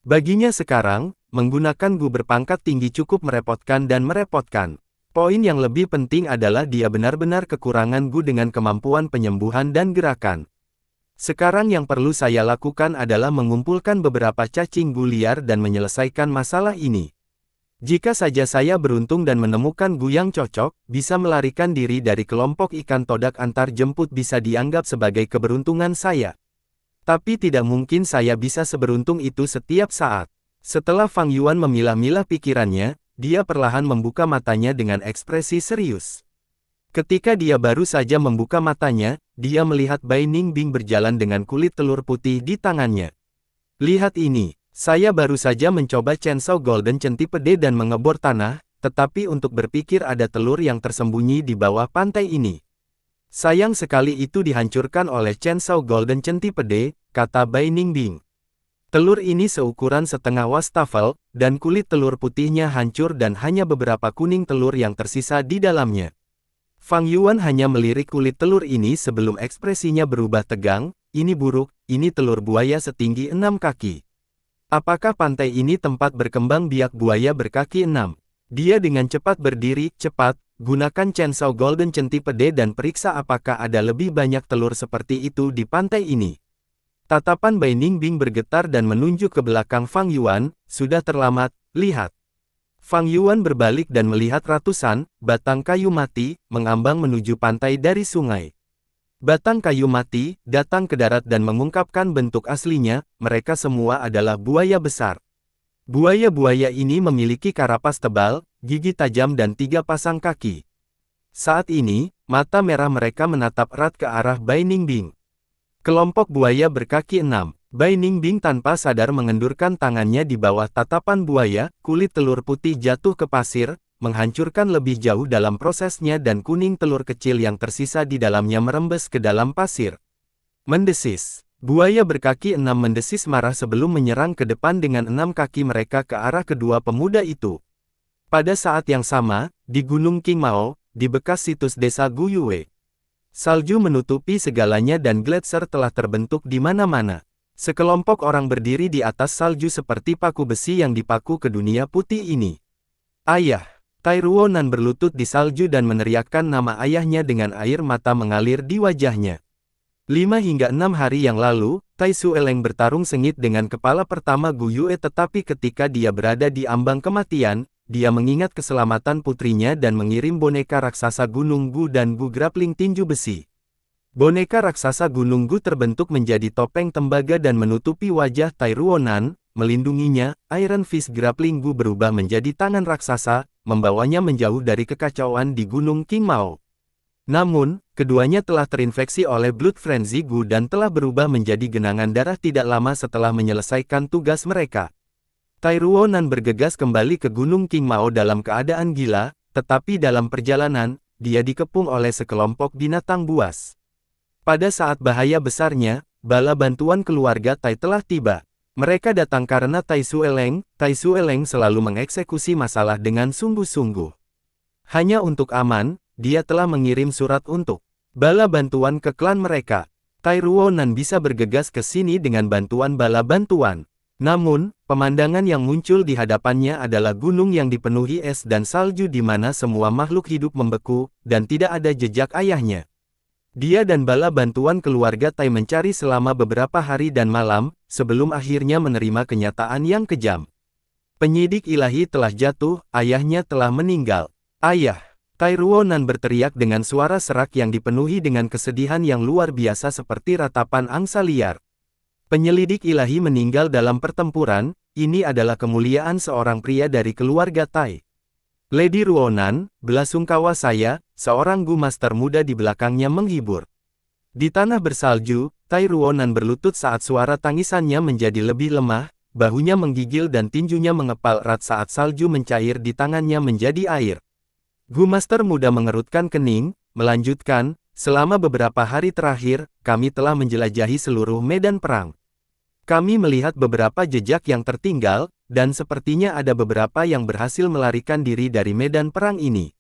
Baginya sekarang, menggunakan gu berpangkat tinggi cukup merepotkan dan merepotkan. Poin yang lebih penting adalah dia benar-benar kekurangan gu dengan kemampuan penyembuhan dan gerakan. Sekarang yang perlu saya lakukan adalah mengumpulkan beberapa cacing gu liar dan menyelesaikan masalah ini. Jika saja saya beruntung dan menemukan gu yang cocok, bisa melarikan diri dari kelompok ikan todak antar jemput bisa dianggap sebagai keberuntungan saya. Tapi tidak mungkin saya bisa seberuntung itu setiap saat. Setelah Fang Yuan memilah-milah pikirannya, dia perlahan membuka matanya dengan ekspresi serius. Ketika dia baru saja membuka matanya, dia melihat Bai Ningbing berjalan dengan kulit telur putih di tangannya. Lihat ini, saya baru saja mencoba Chainsaw Golden Centipede dan mengebor tanah, tetapi untuk berpikir ada telur yang tersembunyi di bawah pantai ini. Sayang sekali itu dihancurkan oleh Chainsaw Golden Centipede, kata Bai Ningbing. Telur ini seukuran setengah wastafel, dan kulit telur putihnya hancur dan hanya beberapa kuning telur yang tersisa di dalamnya. Fang Yuan hanya melirik kulit telur ini sebelum ekspresinya berubah tegang. Ini buruk, ini telur buaya setinggi 6 kaki. Apakah pantai ini tempat berkembang biak buaya berkaki 6? Dia dengan cepat berdiri, cepat, gunakan Chainsaw Golden Centipede dan periksa apakah ada lebih banyak telur seperti itu di pantai ini. Tatapan Bai Ningbing bergetar dan menunjuk ke belakang Fang Yuan, sudah terlambat, lihat. Fang Yuan berbalik dan melihat ratusan batang kayu mati mengambang menuju pantai dari sungai. Batang kayu mati datang ke darat dan mengungkapkan bentuk aslinya, mereka semua adalah buaya besar. Buaya-buaya ini memiliki karapas tebal, gigi tajam dan 3 pasang kaki. Saat ini, mata merah mereka menatap erat ke arah Bai Ningbing. Kelompok buaya berkaki 6. Bai Ningbing tanpa sadar mengendurkan tangannya di bawah tatapan buaya, kulit telur putih jatuh ke pasir, menghancurkan lebih jauh dalam prosesnya dan kuning telur kecil yang tersisa di dalamnya merembes ke dalam pasir. Mendesis. Buaya berkaki 6 mendesis marah sebelum menyerang ke depan dengan 6 kaki mereka ke arah kedua pemuda itu. Pada saat yang sama, di Gunung Qingmao, di bekas situs desa Guyue, salju menutupi segalanya dan gletser telah terbentuk di mana-mana. Sekelompok orang berdiri di atas salju seperti paku besi yang dipaku ke dunia putih ini. Ayah! Tai Ruonan berlutut di salju dan meneriakkan nama ayahnya dengan air mata mengalir di wajahnya. 5 hingga 6 hari yang lalu, Tai Sueleng bertarung sengit dengan kepala pertama Guyue tetapi ketika dia berada di ambang kematian, dia mengingat keselamatan putrinya dan mengirim boneka raksasa Gunung Gu dan Gu Grappling tinju besi. Boneka raksasa Gunung Gu terbentuk menjadi topeng tembaga dan menutupi wajah Tai Ruonan, melindunginya. Iron Fist Grappling Gu berubah menjadi tangan raksasa, membawanya menjauh dari kekacauan di Gunung Qingmao. Namun, keduanya telah terinfeksi oleh Blood Frenzy Gu dan telah berubah menjadi genangan darah tidak lama setelah menyelesaikan tugas mereka. Tai Ruonan bergegas kembali ke Gunung Qingmao dalam keadaan gila, tetapi dalam perjalanan, dia dikepung oleh sekelompok binatang buas. Pada saat bahaya besarnya, bala bantuan keluarga Tai telah tiba. Mereka datang karena Tai Sueleng selalu mengeksekusi masalah dengan sungguh-sungguh. Hanya untuk aman, dia telah mengirim surat untuk bala bantuan ke klan mereka. Tai Ruonan bisa bergegas ke sini dengan bantuan bala bantuan. Namun, pemandangan yang muncul di hadapannya adalah gunung yang dipenuhi es dan salju di mana semua makhluk hidup membeku, dan tidak ada jejak ayahnya. Dia dan bala bantuan keluarga Tai mencari selama beberapa hari dan malam, sebelum akhirnya menerima kenyataan yang kejam. Penyidik ilahi telah jatuh, ayahnya telah meninggal. Ayah! Tai Ruonan berteriak dengan suara serak yang dipenuhi dengan kesedihan yang luar biasa seperti ratapan angsa liar. Penyelidik ilahi meninggal dalam pertempuran, ini adalah kemuliaan seorang pria dari keluarga Tai. Lady Ruonan, belasungkawa saya, seorang Gu Master muda di belakangnya menghibur. Di tanah bersalju, Tai Ruonan berlutut saat suara tangisannya menjadi lebih lemah, bahunya menggigil dan tinjunya mengepal erat saat salju mencair di tangannya menjadi air. Gu Master muda mengerutkan kening, melanjutkan, selama beberapa hari terakhir, kami telah menjelajahi seluruh medan perang. Kami melihat beberapa jejak yang tertinggal, dan sepertinya ada beberapa yang berhasil melarikan diri dari medan perang ini.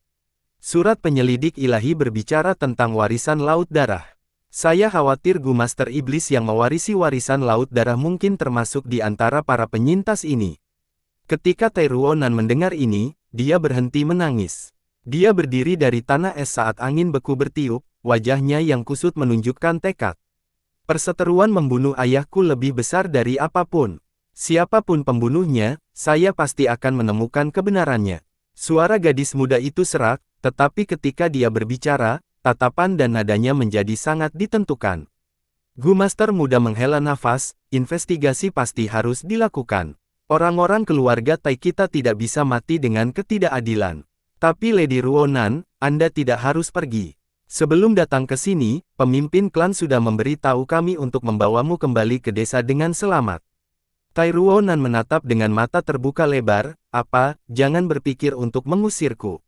Surat penyelidik ilahi berbicara tentang warisan Laut Darah. Saya khawatir Gu Master Iblis yang mewarisi warisan Laut Darah mungkin termasuk di antara para penyintas ini. Ketika Tai Ruonan mendengar ini, dia berhenti menangis. Dia berdiri dari tanah es saat angin beku bertiup, wajahnya yang kusut menunjukkan tekad. Perseteruan membunuh ayahku lebih besar dari apapun. Siapapun pembunuhnya, saya pasti akan menemukan kebenarannya. Suara gadis muda itu serak, tetapi ketika dia berbicara, tatapan dan nadanya menjadi sangat ditentukan. Gu Master muda menghela nafas, investigasi pasti harus dilakukan. Orang-orang keluarga Tai kita tidak bisa mati dengan ketidakadilan. Tapi Lady Ruonan, Anda tidak harus pergi. Sebelum datang ke sini, pemimpin klan sudah memberi tahu kami untuk membawamu kembali ke desa dengan selamat. Tai Ruonan menatap dengan mata terbuka lebar, apa, jangan berpikir untuk mengusirku.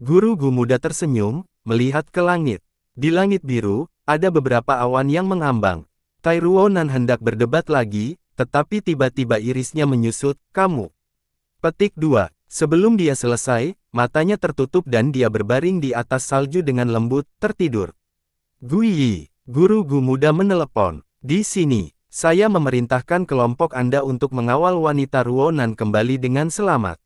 Guru Gu muda tersenyum, melihat ke langit. Di langit biru, ada beberapa awan yang mengambang. Tai Ruonan hendak berdebat lagi, tetapi tiba-tiba irisnya menyusut, kamu. Petik 2. Sebelum dia selesai, matanya tertutup dan dia berbaring di atas salju dengan lembut, tertidur. Gu Yi, Guru Gu muda menelepon. Di sini, saya memerintahkan kelompok Anda untuk mengawal wanita Ruonan kembali dengan selamat.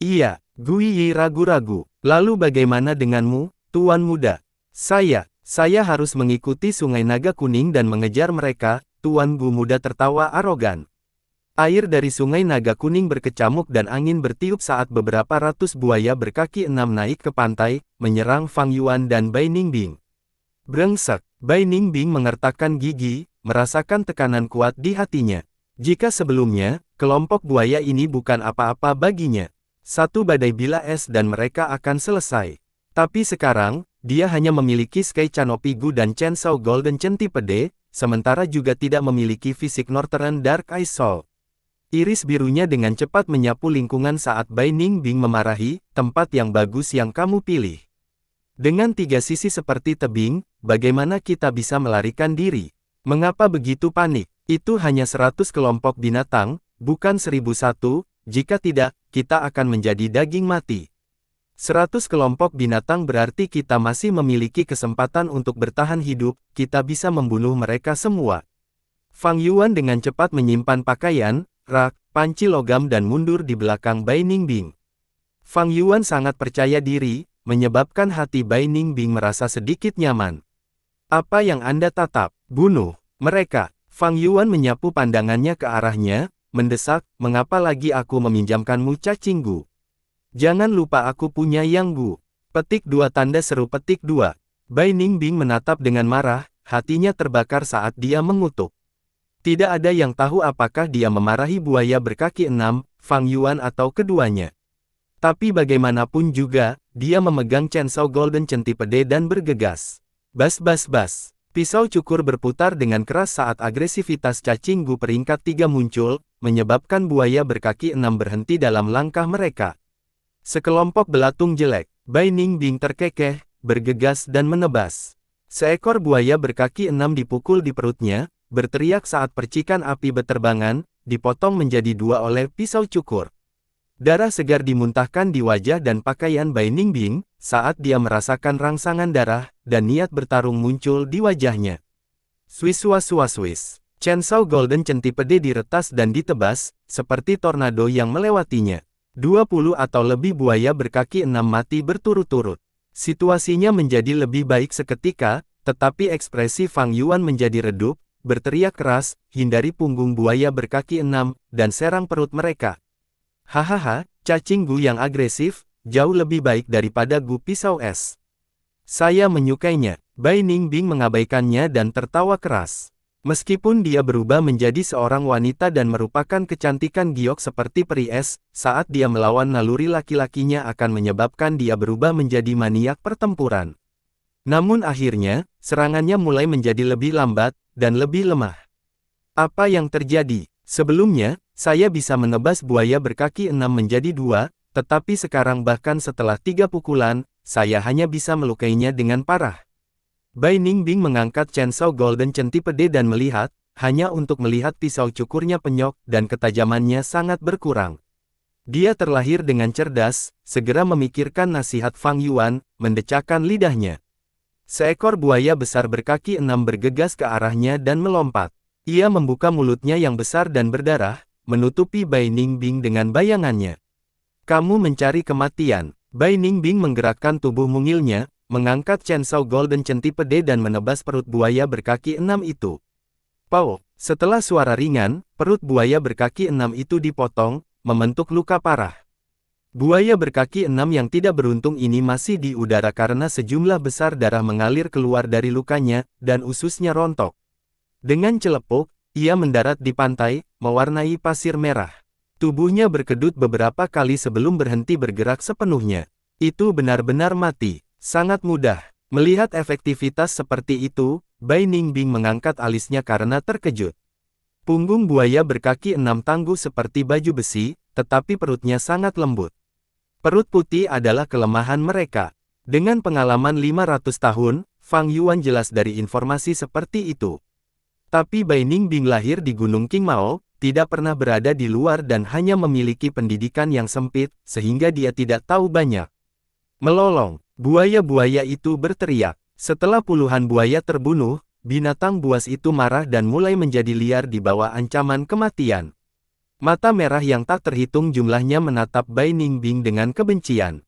Iya, Gu Yi ragu-ragu. Lalu bagaimana denganmu, Tuan Muda? Saya harus mengikuti Sungai Naga Kuning dan mengejar mereka, Tuan Gu muda tertawa arogan. Air dari Sungai Naga Kuning berkecamuk dan angin bertiup saat beberapa ratus buaya berkaki 6 naik ke pantai, menyerang Fang Yuan dan Bai Ningbing. Brengsek, Bai Ningbing mengertakkan gigi, merasakan tekanan kuat di hatinya. Jika sebelumnya, kelompok buaya ini bukan apa-apa baginya. Satu badai bila es dan mereka akan selesai. Tapi sekarang, dia hanya memiliki Sky Canopy Gu dan Chainsaw Golden Centipede, sementara juga tidak memiliki fisik Northern Dark Ice Soul. Iris birunya dengan cepat menyapu lingkungan saat Bai Ningbing memarahi, tempat yang bagus yang kamu pilih. Dengan 3 sisi seperti tebing, bagaimana kita bisa melarikan diri? Mengapa begitu panik? Itu hanya 100 kelompok binatang, bukan 1001, jika tidak, kita akan menjadi daging mati. 100 kelompok binatang berarti kita masih memiliki kesempatan untuk bertahan hidup, kita bisa membunuh mereka semua. Fang Yuan dengan cepat menyimpan pakaian, rak, panci logam dan mundur di belakang Bai Ningbing. Fang Yuan sangat percaya diri, menyebabkan hati Bai Ningbing merasa sedikit nyaman. Apa yang Anda tatap? Bunuh mereka. Fang Yuan menyapu pandangannya ke arahnya, mendesak, mengapa lagi aku meminjamkanmu cacing Gu? Jangan lupa aku punya yang Gu. Petik 2 tanda seru petik 2. Bai Ningbing menatap dengan marah, hatinya terbakar saat dia mengutuk. Tidak ada yang tahu apakah dia memarahi buaya berkaki 6, Fang Yuan atau keduanya. Tapi bagaimanapun juga, dia memegang Chainsaw Golden Centipede dan bergegas. Bas bas bas. Pisau cukur berputar dengan keras saat agresivitas cacing Gu peringkat 3 muncul, menyebabkan buaya berkaki 6 berhenti dalam langkah mereka. Sekelompok belatung jelek, Bai Ningbing terkekeh, bergegas dan menebas. Seekor buaya berkaki 6 dipukul di perutnya, berteriak saat percikan api beterbangan, dipotong menjadi 2 oleh pisau cukur. Darah segar dimuntahkan di wajah dan pakaian Bai Ningbing, saat dia merasakan rangsangan darah, dan niat bertarung muncul di wajahnya. Swiss. Chainsaw Golden Centipede diretas dan ditebas, seperti tornado yang melewatinya. 20 atau lebih buaya berkaki 6 mati berturut-turut. Situasinya menjadi lebih baik seketika, tetapi ekspresi Fang Yuan menjadi redup, berteriak keras, hindari punggung buaya berkaki 6, dan serang perut mereka. Hahaha, cacing Gu yang agresif, jauh lebih baik daripada Gu pisau es. Saya menyukainya. Bai Ningbing mengabaikannya dan tertawa keras. Meskipun dia berubah menjadi seorang wanita dan merupakan kecantikan giok seperti peri es, saat dia melawan naluri laki-lakinya akan menyebabkan dia berubah menjadi maniak pertempuran. Namun akhirnya, serangannya mulai menjadi lebih lambat, dan lebih lemah. Apa yang terjadi? Sebelumnya, saya bisa menebas buaya berkaki 6 menjadi 2, tetapi sekarang bahkan setelah 3 pukulan, saya hanya bisa melukainya dengan parah. Bai Ningbing mengangkat Chainsaw Golden Centipede dan melihat, hanya untuk melihat pisau cukurnya penyok dan ketajamannya sangat berkurang. Dia terlahir dengan cerdas, segera memikirkan nasihat Fang Yuan, mendecakkan lidahnya. Seekor buaya besar berkaki 6 bergegas ke arahnya dan melompat. Ia membuka mulutnya yang besar dan berdarah, menutupi Bai Ningbing dengan bayangannya. Kamu mencari kematian. Bai Ningbing menggerakkan tubuh mungilnya, mengangkat Chainsaw Golden Centipede dan menebas perut buaya berkaki 6 itu. Pow! Setelah suara ringan, perut buaya berkaki 6 itu dipotong, membentuk luka parah. Buaya berkaki 6 yang tidak beruntung ini masih di udara karena sejumlah besar darah mengalir keluar dari lukanya, dan ususnya rontok. Dengan celepuk, ia mendarat di pantai, mewarnai pasir merah. Tubuhnya berkedut beberapa kali sebelum berhenti bergerak sepenuhnya. Itu benar-benar mati. Sangat mudah. Melihat efektivitas seperti itu, Bai Ningbing mengangkat alisnya karena terkejut. Punggung buaya berkaki 6 tangguh seperti baju besi, tetapi perutnya sangat lembut. Perut putih adalah kelemahan mereka. Dengan pengalaman 500 tahun, Fang Yuan jelas dari informasi seperti itu. Tapi Bai Ningbing lahir di Gunung Qingmao, tidak pernah berada di luar dan hanya memiliki pendidikan yang sempit, sehingga dia tidak tahu banyak. Melolong, buaya-buaya itu berteriak. Setelah puluhan buaya terbunuh, binatang buas itu marah dan mulai menjadi liar di bawah ancaman kematian. Mata merah yang tak terhitung jumlahnya menatap Bai Ningbing dengan kebencian.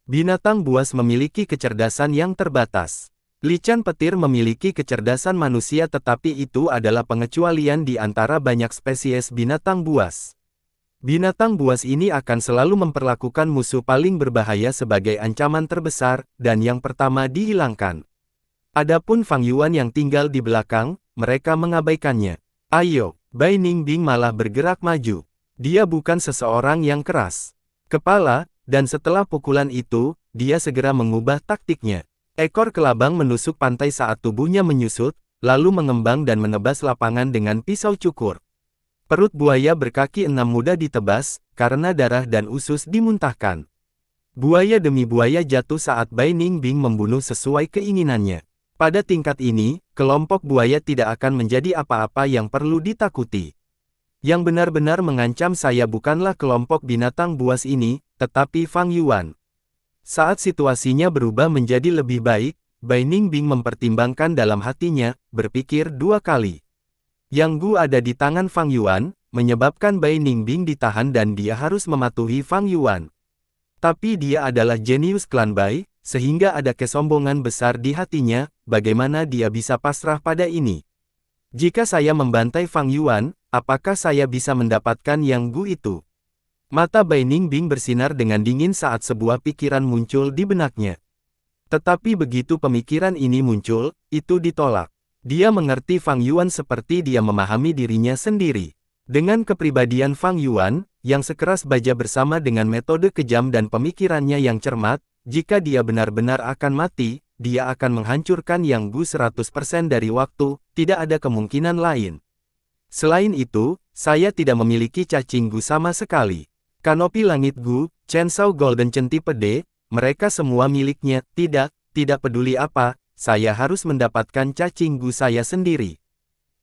Binatang buas memiliki kecerdasan yang terbatas. Lican petir memiliki kecerdasan manusia tetapi itu adalah pengecualian di antara banyak spesies binatang buas. Binatang buas ini akan selalu memperlakukan musuh paling berbahaya sebagai ancaman terbesar, dan yang pertama dihilangkan. Adapun Fang Yuan yang tinggal di belakang, mereka mengabaikannya. Ayo, Bai Ningbing malah bergerak maju. Dia bukan seseorang yang keras kepala, dan setelah pukulan itu, dia segera mengubah taktiknya. Ekor kelabang menusuk pantai saat tubuhnya menyusut, lalu mengembang dan menebas lapangan dengan pisau cukur. Perut buaya berkaki 6 mudah ditebas, karena darah dan usus dimuntahkan. Buaya demi buaya jatuh saat Bai Ningbing membunuh sesuai keinginannya. Pada tingkat ini, kelompok buaya tidak akan menjadi apa-apa yang perlu ditakuti. Yang benar-benar mengancam saya bukanlah kelompok binatang buas ini, tetapi Fang Yuan. Saat situasinya berubah menjadi lebih baik, Bai Ningbing mempertimbangkan dalam hatinya, berpikir 2 kali. Yang Gu ada di tangan Fang Yuan, menyebabkan Bai Ningbing ditahan dan dia harus mematuhi Fang Yuan. Tapi dia adalah jenius klan Bai, sehingga ada kesombongan besar di hatinya, bagaimana dia bisa pasrah pada ini. Jika saya membantai Fang Yuan, apakah saya bisa mendapatkan yang Gu itu? Mata Bai Ningbing bersinar dengan dingin saat sebuah pikiran muncul di benaknya. Tetapi begitu pemikiran ini muncul, itu ditolak. Dia mengerti Fang Yuan seperti dia memahami dirinya sendiri. Dengan kepribadian Fang Yuan, yang sekeras baja bersama dengan metode kejam dan pemikirannya yang cermat, jika dia benar-benar akan mati, dia akan menghancurkan Yang Gu 100% dari waktu, tidak ada kemungkinan lain. Selain itu, saya tidak memiliki cacing Gu sama sekali. Kanopi Langit Gu, Chen Shao Golden Centipede, mereka semua miliknya, tidak peduli apa, saya harus mendapatkan cacing Gu saya sendiri.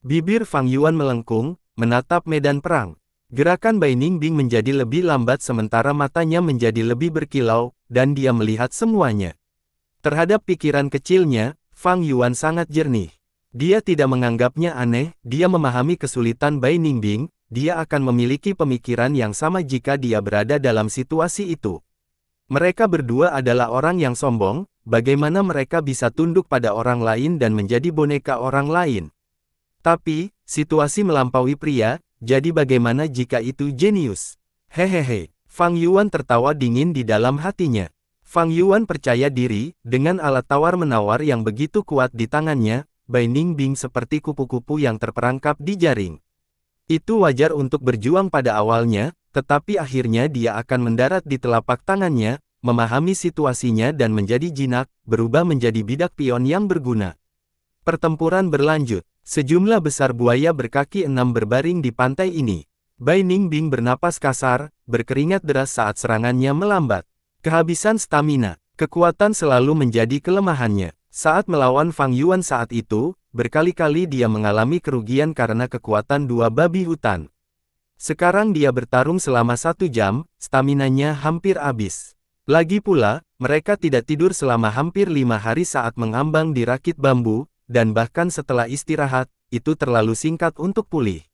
Bibir Fang Yuan melengkung, menatap medan perang. Gerakan Bai Ningbing menjadi lebih lambat sementara matanya menjadi lebih berkilau, dan dia melihat semuanya. Terhadap pikiran kecilnya, Fang Yuan sangat jernih. Dia tidak menganggapnya aneh, dia memahami kesulitan Bai Ningbing, dia akan memiliki pemikiran yang sama jika dia berada dalam situasi itu. Mereka berdua adalah orang yang sombong, bagaimana mereka bisa tunduk pada orang lain dan menjadi boneka orang lain. Tapi, situasi melampaui pria, jadi bagaimana jika itu jenius? Hehehe, Fang Yuan tertawa dingin di dalam hatinya. Fang Yuan percaya diri, dengan alat tawar-menawar yang begitu kuat di tangannya, Bai Ningbing seperti kupu-kupu yang terperangkap di jaring. Itu wajar untuk berjuang pada awalnya, tetapi akhirnya dia akan mendarat di telapak tangannya, memahami situasinya dan menjadi jinak, berubah menjadi bidak pion yang berguna. Pertempuran berlanjut. Sejumlah besar buaya berkaki 6 berbaring di pantai ini. Bai Ningbing bernapas kasar, berkeringat deras saat serangannya melambat. Kehabisan stamina, kekuatan selalu menjadi kelemahannya. Saat melawan Fang Yuan saat itu, berkali-kali dia mengalami kerugian karena kekuatan 2 babi hutan. Sekarang dia bertarung selama 1 jam, staminanya hampir habis. Lagi pula, mereka tidak tidur selama hampir 5 hari saat mengambang di rakit bambu, dan bahkan setelah istirahat, itu terlalu singkat untuk pulih.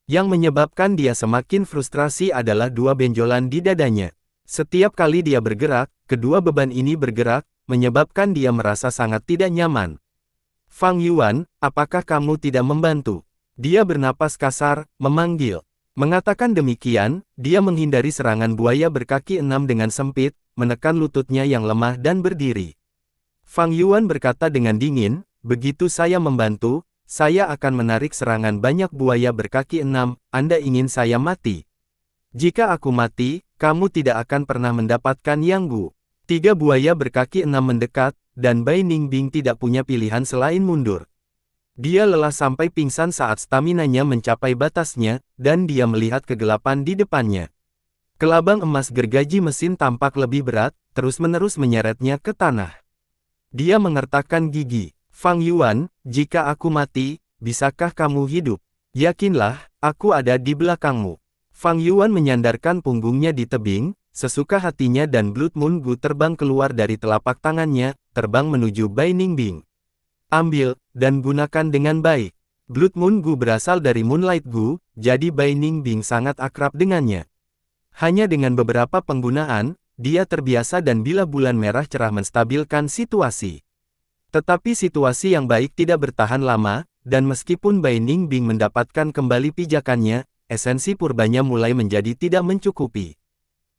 Yang menyebabkan dia semakin frustrasi adalah 2 benjolan di dadanya. Setiap kali dia bergerak, kedua beban ini bergerak, menyebabkan dia merasa sangat tidak nyaman. Fang Yuan, apakah kamu tidak membantu? Dia bernapas kasar, memanggil. Mengatakan demikian, dia menghindari serangan buaya berkaki 6 dengan sempit, menekan lututnya yang lemah dan berdiri. Fang Yuan berkata dengan dingin, begitu saya membantu, saya akan menarik serangan banyak buaya berkaki 6, Anda ingin saya mati? Jika aku mati, kamu tidak akan pernah mendapatkan Yang Gu. 3 buaya berkaki 6 mendekat, dan Bai Ningbing tidak punya pilihan selain mundur. Dia lelah sampai pingsan saat staminanya mencapai batasnya, dan dia melihat kegelapan di depannya. Kelabang emas gergaji mesin tampak lebih berat, terus-menerus menyeretnya ke tanah. Dia mengertakkan gigi. Fang Yuan, jika aku mati, bisakah kamu hidup? Yakinlah, aku ada di belakangmu. Fang Yuan menyandarkan punggungnya di tebing, sesuka hatinya dan Blood Moon Gu terbang keluar dari telapak tangannya, terbang menuju Bai Ningbing. Ambil, dan gunakan dengan baik. Blood Moon Gu berasal dari Moonlight Gu, jadi Bai Ningbing sangat akrab dengannya. Hanya dengan beberapa penggunaan, dia terbiasa dan bila bulan merah cerah menstabilkan situasi. Tetapi situasi yang baik tidak bertahan lama, dan meskipun Bai Ningbing mendapatkan kembali pijakannya, esensi purbanya mulai menjadi tidak mencukupi.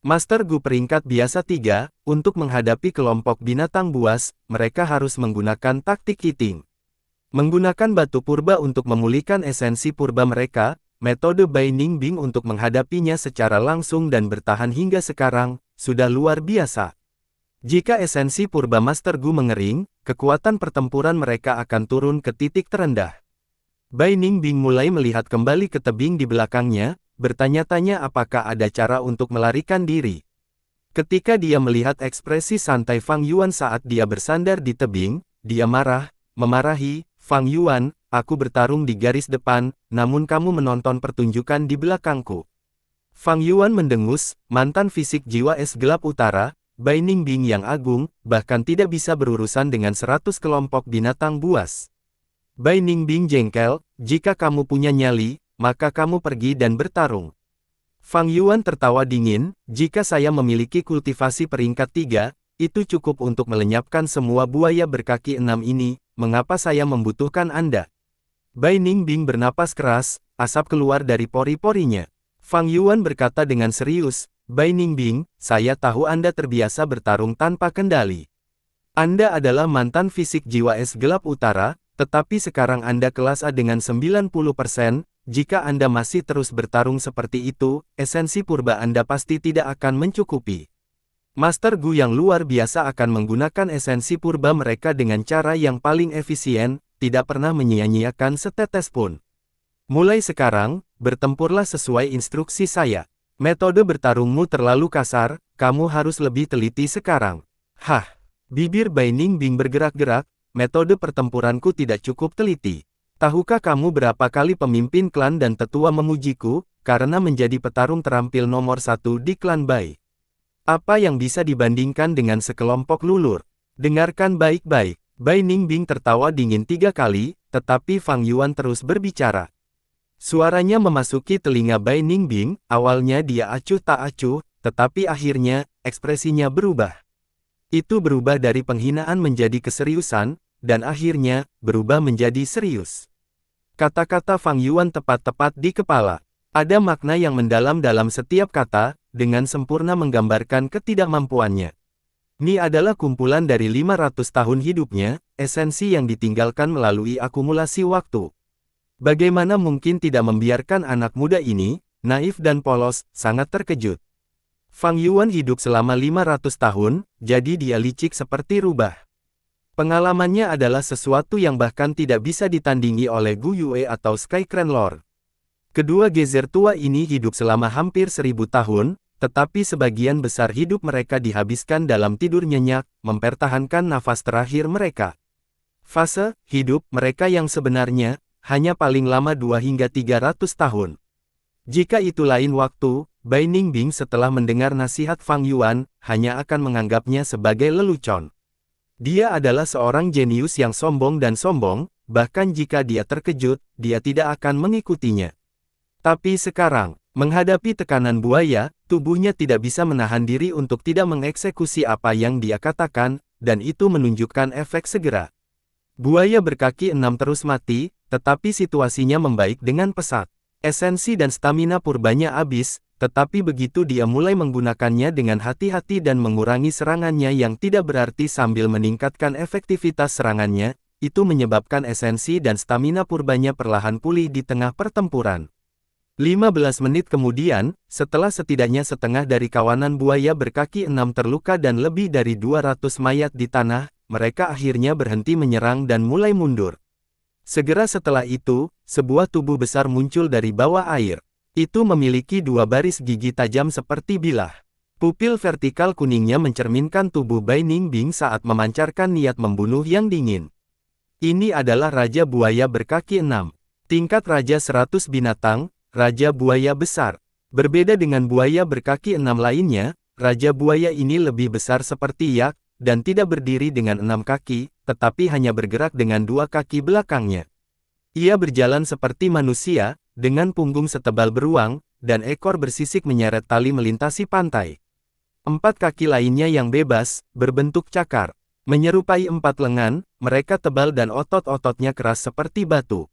Master Gu peringkat biasa 3, untuk menghadapi kelompok binatang buas, mereka harus menggunakan taktik Kiting. Menggunakan batu purba untuk memulihkan esensi purba mereka, metode Bai Ningbing untuk menghadapinya secara langsung dan bertahan hingga sekarang, sudah luar biasa. Jika esensi purba Master Gu mengering, kekuatan pertempuran mereka akan turun ke titik terendah. Bai Ningbing mulai melihat kembali ke tebing di belakangnya, bertanya-tanya apakah ada cara untuk melarikan diri. Ketika dia melihat ekspresi santai Fang Yuan saat dia bersandar di tebing, dia memarahi, Fang Yuan, aku bertarung di garis depan, namun kamu menonton pertunjukan di belakangku. Fang Yuan mendengus, mantan fisik jiwa es gelap utara, Bai Ningbing yang agung, bahkan tidak bisa berurusan dengan 100 kelompok binatang buas. Bai Ningbing jengkel, jika kamu punya nyali, maka kamu pergi dan bertarung. Fang Yuan tertawa dingin, jika saya memiliki kultivasi peringkat 3, itu cukup untuk melenyapkan semua buaya berkaki 6 ini, mengapa saya membutuhkan Anda? Bai Ningbing bernapas keras, asap keluar dari pori-porinya. Fang Yuan berkata dengan serius, Bai Ningbing, saya tahu Anda terbiasa bertarung tanpa kendali. Anda adalah mantan fisik jiwa es gelap utara, tetapi sekarang Anda kelas A dengan 90%, jika Anda masih terus bertarung seperti itu, esensi purba Anda pasti tidak akan mencukupi. Master Gu yang luar biasa akan menggunakan esensi purba mereka dengan cara yang paling efisien, tidak pernah menyia-nyiakan setetes pun. Mulai sekarang, bertempurlah sesuai instruksi saya. Metode bertarungmu terlalu kasar, kamu harus lebih teliti sekarang. Hah, bibir Bai Ningbing bergerak-gerak, metode pertempuranku tidak cukup teliti. Tahukah kamu berapa kali pemimpin klan dan tetua memujiku, karena menjadi petarung terampil nomor 1 di klan Bai? Apa yang bisa dibandingkan dengan sekelompok lulur? Dengarkan baik-baik. Bai Ningbing tertawa dingin 3 kali, tetapi Fang Yuan terus berbicara. Suaranya memasuki telinga Bai Ningbing, awalnya dia acuh tak acuh, tetapi akhirnya, ekspresinya berubah. Itu berubah dari penghinaan menjadi keseriusan, dan akhirnya, berubah menjadi serius. Kata-kata Fang Yuan tepat-tepat di kepala. Ada makna yang mendalam dalam setiap kata, dengan sempurna menggambarkan ketidakmampuannya. Ini adalah kumpulan dari 500 tahun hidupnya, esensi yang ditinggalkan melalui akumulasi waktu. Bagaimana mungkin tidak membiarkan anak muda ini, naif dan polos, sangat terkejut. Fang Yuan hidup selama 500 tahun, jadi dia licik seperti rubah. Pengalamannya adalah sesuatu yang bahkan tidak bisa ditandingi oleh Gu Yue atau Sky Clan Lord. Kedua gezer tua ini hidup selama hampir 1000 tahun, tetapi sebagian besar hidup mereka dihabiskan dalam tidur nyenyak, mempertahankan nafas terakhir mereka. Fase hidup mereka yang sebenarnya hanya paling lama 2 hingga 300 tahun. Jika itu lain waktu, Bai Ningbing setelah mendengar nasihat Fang Yuan, hanya akan menganggapnya sebagai lelucon. Dia adalah seorang jenius yang sombong dan sombong, bahkan jika dia terkejut, dia tidak akan mengikutinya. Tapi sekarang, menghadapi tekanan buaya, tubuhnya tidak bisa menahan diri untuk tidak mengeksekusi apa yang dia katakan, dan itu menunjukkan efek segera. Buaya berkaki 6 terus mati, tetapi situasinya membaik dengan pesat. Esensi dan stamina purbanya habis, tetapi begitu dia mulai menggunakannya dengan hati-hati dan mengurangi serangannya yang tidak berarti sambil meningkatkan efektivitas serangannya, itu menyebabkan esensi dan stamina purbanya perlahan pulih di tengah pertempuran. 15 menit kemudian, setelah setidaknya setengah dari kawanan buaya berkaki 6 terluka dan lebih dari 200 mayat di tanah, mereka akhirnya berhenti menyerang dan mulai mundur. Segera setelah itu, sebuah tubuh besar muncul dari bawah air. Itu memiliki 2 baris gigi tajam seperti bilah. Pupil vertikal kuningnya mencerminkan tubuh Bai Ningbing saat memancarkan niat membunuh yang dingin. Ini adalah Raja Buaya berkaki 6. Tingkat Raja 100 binatang, Raja Buaya Besar. Berbeda dengan buaya berkaki 6 lainnya, Raja Buaya ini lebih besar seperti yak, dan tidak berdiri dengan 6 kaki, tetapi hanya bergerak dengan 2 kaki belakangnya. Ia berjalan seperti manusia, dengan punggung setebal beruang, dan ekor bersisik menyeret tali melintasi pantai. 4 kaki lainnya yang bebas, berbentuk cakar. Menyerupai 4 lengan, mereka tebal dan otot-ototnya keras seperti batu.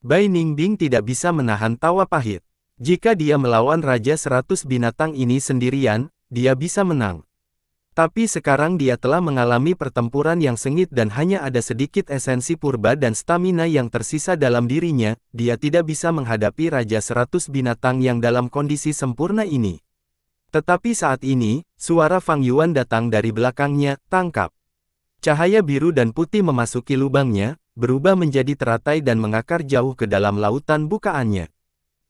Bai Ningbing tidak bisa menahan tawa pahit. Jika dia melawan Raja 100 binatang ini sendirian, dia bisa menang. Tapi sekarang dia telah mengalami pertempuran yang sengit dan hanya ada sedikit esensi purba dan stamina yang tersisa dalam dirinya, dia tidak bisa menghadapi Raja 100 binatang yang dalam kondisi sempurna ini. Tetapi saat ini, suara Fang Yuan datang dari belakangnya, tangkap. Cahaya biru dan putih memasuki lubangnya, berubah menjadi teratai dan mengakar jauh ke dalam lautan bukaannya.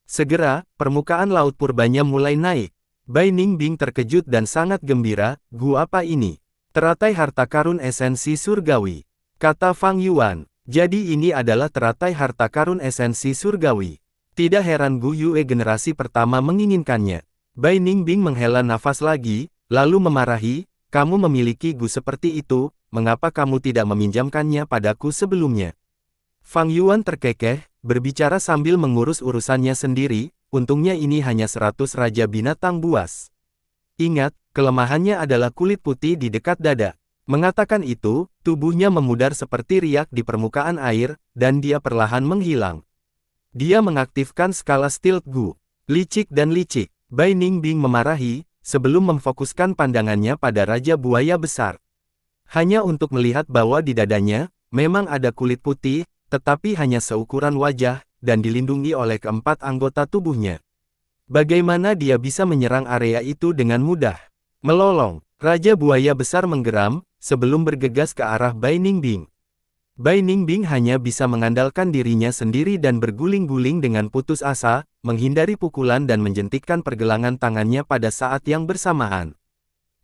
Segera, permukaan laut purbanya mulai naik. Bai Ningbing terkejut dan sangat gembira, "Gua apa ini?" "Teratai harta karun esensi surgawi," kata Fang Yuan. Jadi ini adalah teratai harta karun esensi surgawi. Tidak heran Gu Yue generasi pertama menginginkannya. Bai Ningbing menghela nafas lagi, lalu memarahi, "Kamu memiliki Gu seperti itu, mengapa kamu tidak meminjamkannya padaku sebelumnya?" Fang Yuan terkekeh, berbicara sambil mengurus urusannya sendiri, untungnya ini hanya 100 raja binatang buas. Ingat, kelemahannya adalah kulit putih di dekat dada. Mengatakan itu, tubuhnya memudar seperti riak di permukaan air, dan dia perlahan menghilang. Dia mengaktifkan skala Stealth Gu. Licik dan licik. Bai Ningbing memarahi, sebelum memfokuskan pandangannya pada Raja Buaya Besar. Hanya untuk melihat bahwa di dadanya, memang ada kulit putih, tetapi hanya seukuran wajah, dan dilindungi oleh keempat anggota tubuhnya. Bagaimana dia bisa menyerang area itu dengan mudah? Melolong, Raja Buaya Besar menggeram, sebelum bergegas ke arah Bai Ningbing. Bai Ningbing hanya bisa mengandalkan dirinya sendiri dan berguling-guling dengan putus asa, menghindari pukulan dan menjentikkan pergelangan tangannya pada saat yang bersamaan.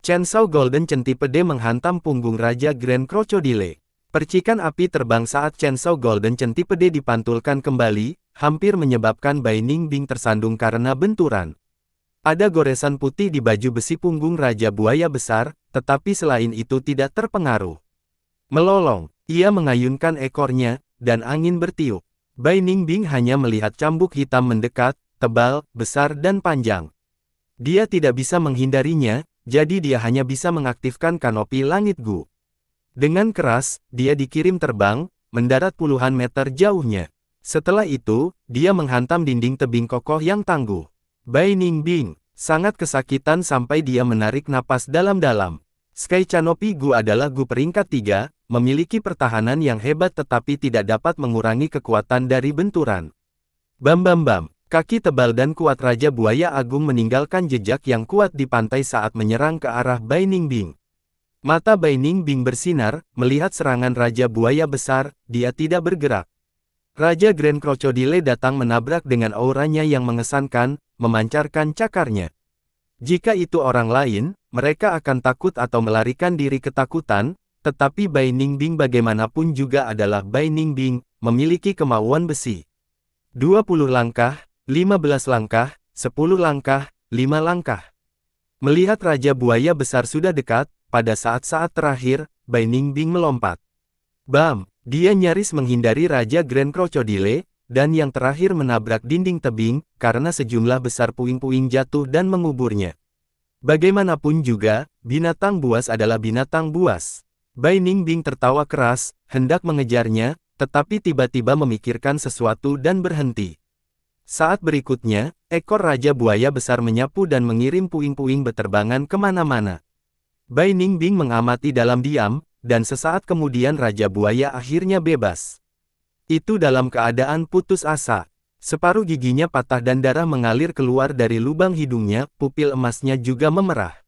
Chainsaw Golden Centipede menghantam punggung Raja Grand Crocodile. Percikan api terbang saat Chainsaw Golden Centipede dipantulkan kembali, hampir menyebabkan Bai Ningbing tersandung karena benturan. Ada goresan putih di baju besi punggung Raja Buaya Besar, tetapi selain itu tidak terpengaruh. Melolong, ia mengayunkan ekornya, dan angin bertiup. Bai Ningbing hanya melihat cambuk hitam mendekat, tebal, besar dan panjang. Dia tidak bisa menghindarinya, jadi dia hanya bisa mengaktifkan kanopi langit Gu. Dengan keras, dia dikirim terbang, mendarat puluhan meter jauhnya. Setelah itu, dia menghantam dinding tebing kokoh yang tangguh. Bai Ningbing sangat kesakitan sampai dia menarik napas dalam-dalam. Sky Canopy Gu adalah Gu peringkat 3, memiliki pertahanan yang hebat tetapi tidak dapat mengurangi kekuatan dari benturan. Bam bam bam, kaki tebal dan kuat Raja Buaya Agung meninggalkan jejak yang kuat di pantai saat menyerang ke arah Bai Ningbing. Mata Bai Ningbing bersinar, melihat serangan Raja Buaya Besar, dia tidak bergerak. Raja Grand Crocodile datang menabrak dengan auranya yang mengesankan, memancarkan cakarnya. Jika itu orang lain, mereka akan takut atau melarikan diri ketakutan, tetapi Bai Ningbing bagaimanapun juga adalah Bai Ningbing, memiliki kemauan besi. 20 langkah, 15 langkah, 10 langkah, 5 langkah. Melihat Raja Buaya Besar sudah dekat, pada saat-saat terakhir, Bai Ningbing melompat. Bam! Dia nyaris menghindari Raja Grand Crocodile, dan yang terakhir menabrak dinding tebing, karena sejumlah besar puing-puing jatuh dan menguburnya. Bagaimanapun juga, binatang buas adalah binatang buas. Bai Ningbing tertawa keras, hendak mengejarnya, tetapi tiba-tiba memikirkan sesuatu dan berhenti. Saat berikutnya, ekor Raja Buaya Besar menyapu dan mengirim puing-puing beterbangan kemana-mana. Bai Ningbing mengamati dalam diam, dan sesaat kemudian Raja Buaya akhirnya bebas. Itu dalam keadaan putus asa. Separuh giginya patah dan darah mengalir keluar dari lubang hidungnya, pupil emasnya juga memerah.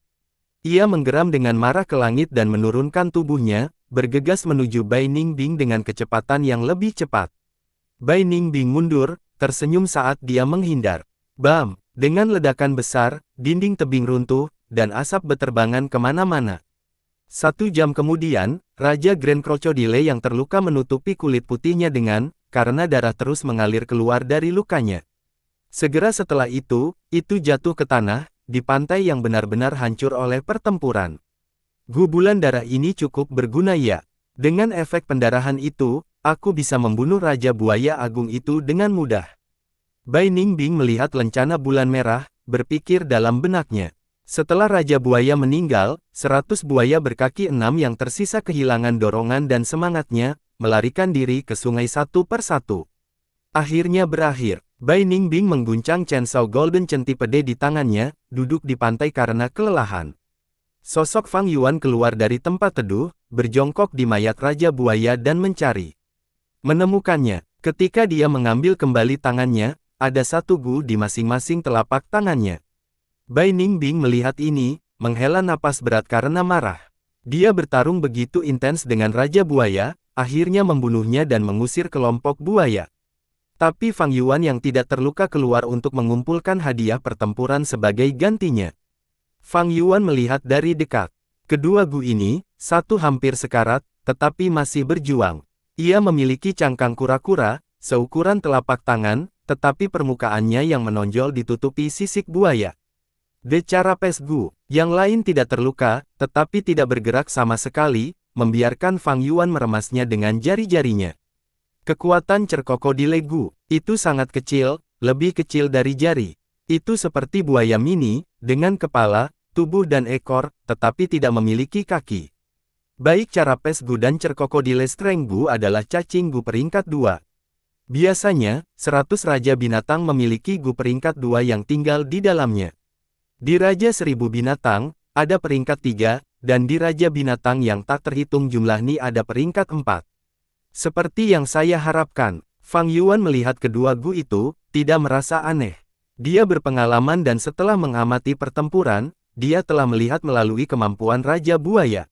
Ia menggeram dengan marah ke langit dan menurunkan tubuhnya, bergegas menuju Bai Ningbing dengan kecepatan yang lebih cepat. Bai Ningbing mundur, tersenyum saat dia menghindar. Bam! Dengan ledakan besar, dinding tebing runtuh, dan asap beterbangan kemana-mana. 1 jam kemudian, Raja Grand Crocodile yang terluka menutupi kulit putihnya karena darah terus mengalir keluar dari lukanya. Segera setelah itu jatuh ke tanah, di pantai yang benar-benar hancur oleh pertempuran. Gubulan darah ini cukup berguna ya. Dengan efek pendarahan itu, aku bisa membunuh Raja Buaya Agung itu dengan mudah. Bai Ningbing melihat lencana bulan merah, berpikir dalam benaknya. Setelah Raja Buaya meninggal, 100 buaya berkaki 6 yang tersisa kehilangan dorongan dan semangatnya, melarikan diri ke sungai satu persatu. Akhirnya berakhir. Bai Ningbing mengguncang Chainsaw Golden Centipede di tangannya, duduk di pantai karena kelelahan. Sosok Fang Yuan keluar dari tempat teduh, berjongkok di mayat Raja Buaya dan mencari. Menemukannya, ketika dia mengambil kembali tangannya, ada 1 gu di masing-masing telapak tangannya. Bai Ningbing melihat ini, menghela napas berat karena marah. Dia bertarung begitu intens dengan Raja Buaya, akhirnya membunuhnya dan mengusir kelompok buaya. Tapi Fang Yuan yang tidak terluka keluar untuk mengumpulkan hadiah pertempuran sebagai gantinya. Fang Yuan melihat dari dekat. Kedua gu ini, satu hampir sekarat, tetapi masih berjuang. Ia memiliki cangkang kura-kura, seukuran telapak tangan, tetapi permukaannya yang menonjol ditutupi sisik buaya. The Carapes Gu, yang lain tidak terluka, tetapi tidak bergerak sama sekali, membiarkan Fang Yuan meremasnya dengan jari-jarinya. Kekuatan Cerkokodile Gu, itu sangat kecil, lebih kecil dari jari. Itu seperti buaya mini, dengan kepala, tubuh dan ekor, tetapi tidak memiliki kaki. Baik Carapes Gu dan Cerkokodile Strength Gu adalah cacing Gu peringkat 2. Biasanya, 100 raja binatang memiliki gu peringkat 2 yang tinggal di dalamnya. Di Raja 1000 binatang, ada peringkat 3, dan di Raja binatang yang tak terhitung jumlah ni ada peringkat 4. Seperti yang saya harapkan, Fang Yuan melihat kedua gu itu, tidak merasa aneh. Dia berpengalaman dan setelah mengamati pertempuran, dia telah melihat melalui kemampuan Raja Buaya.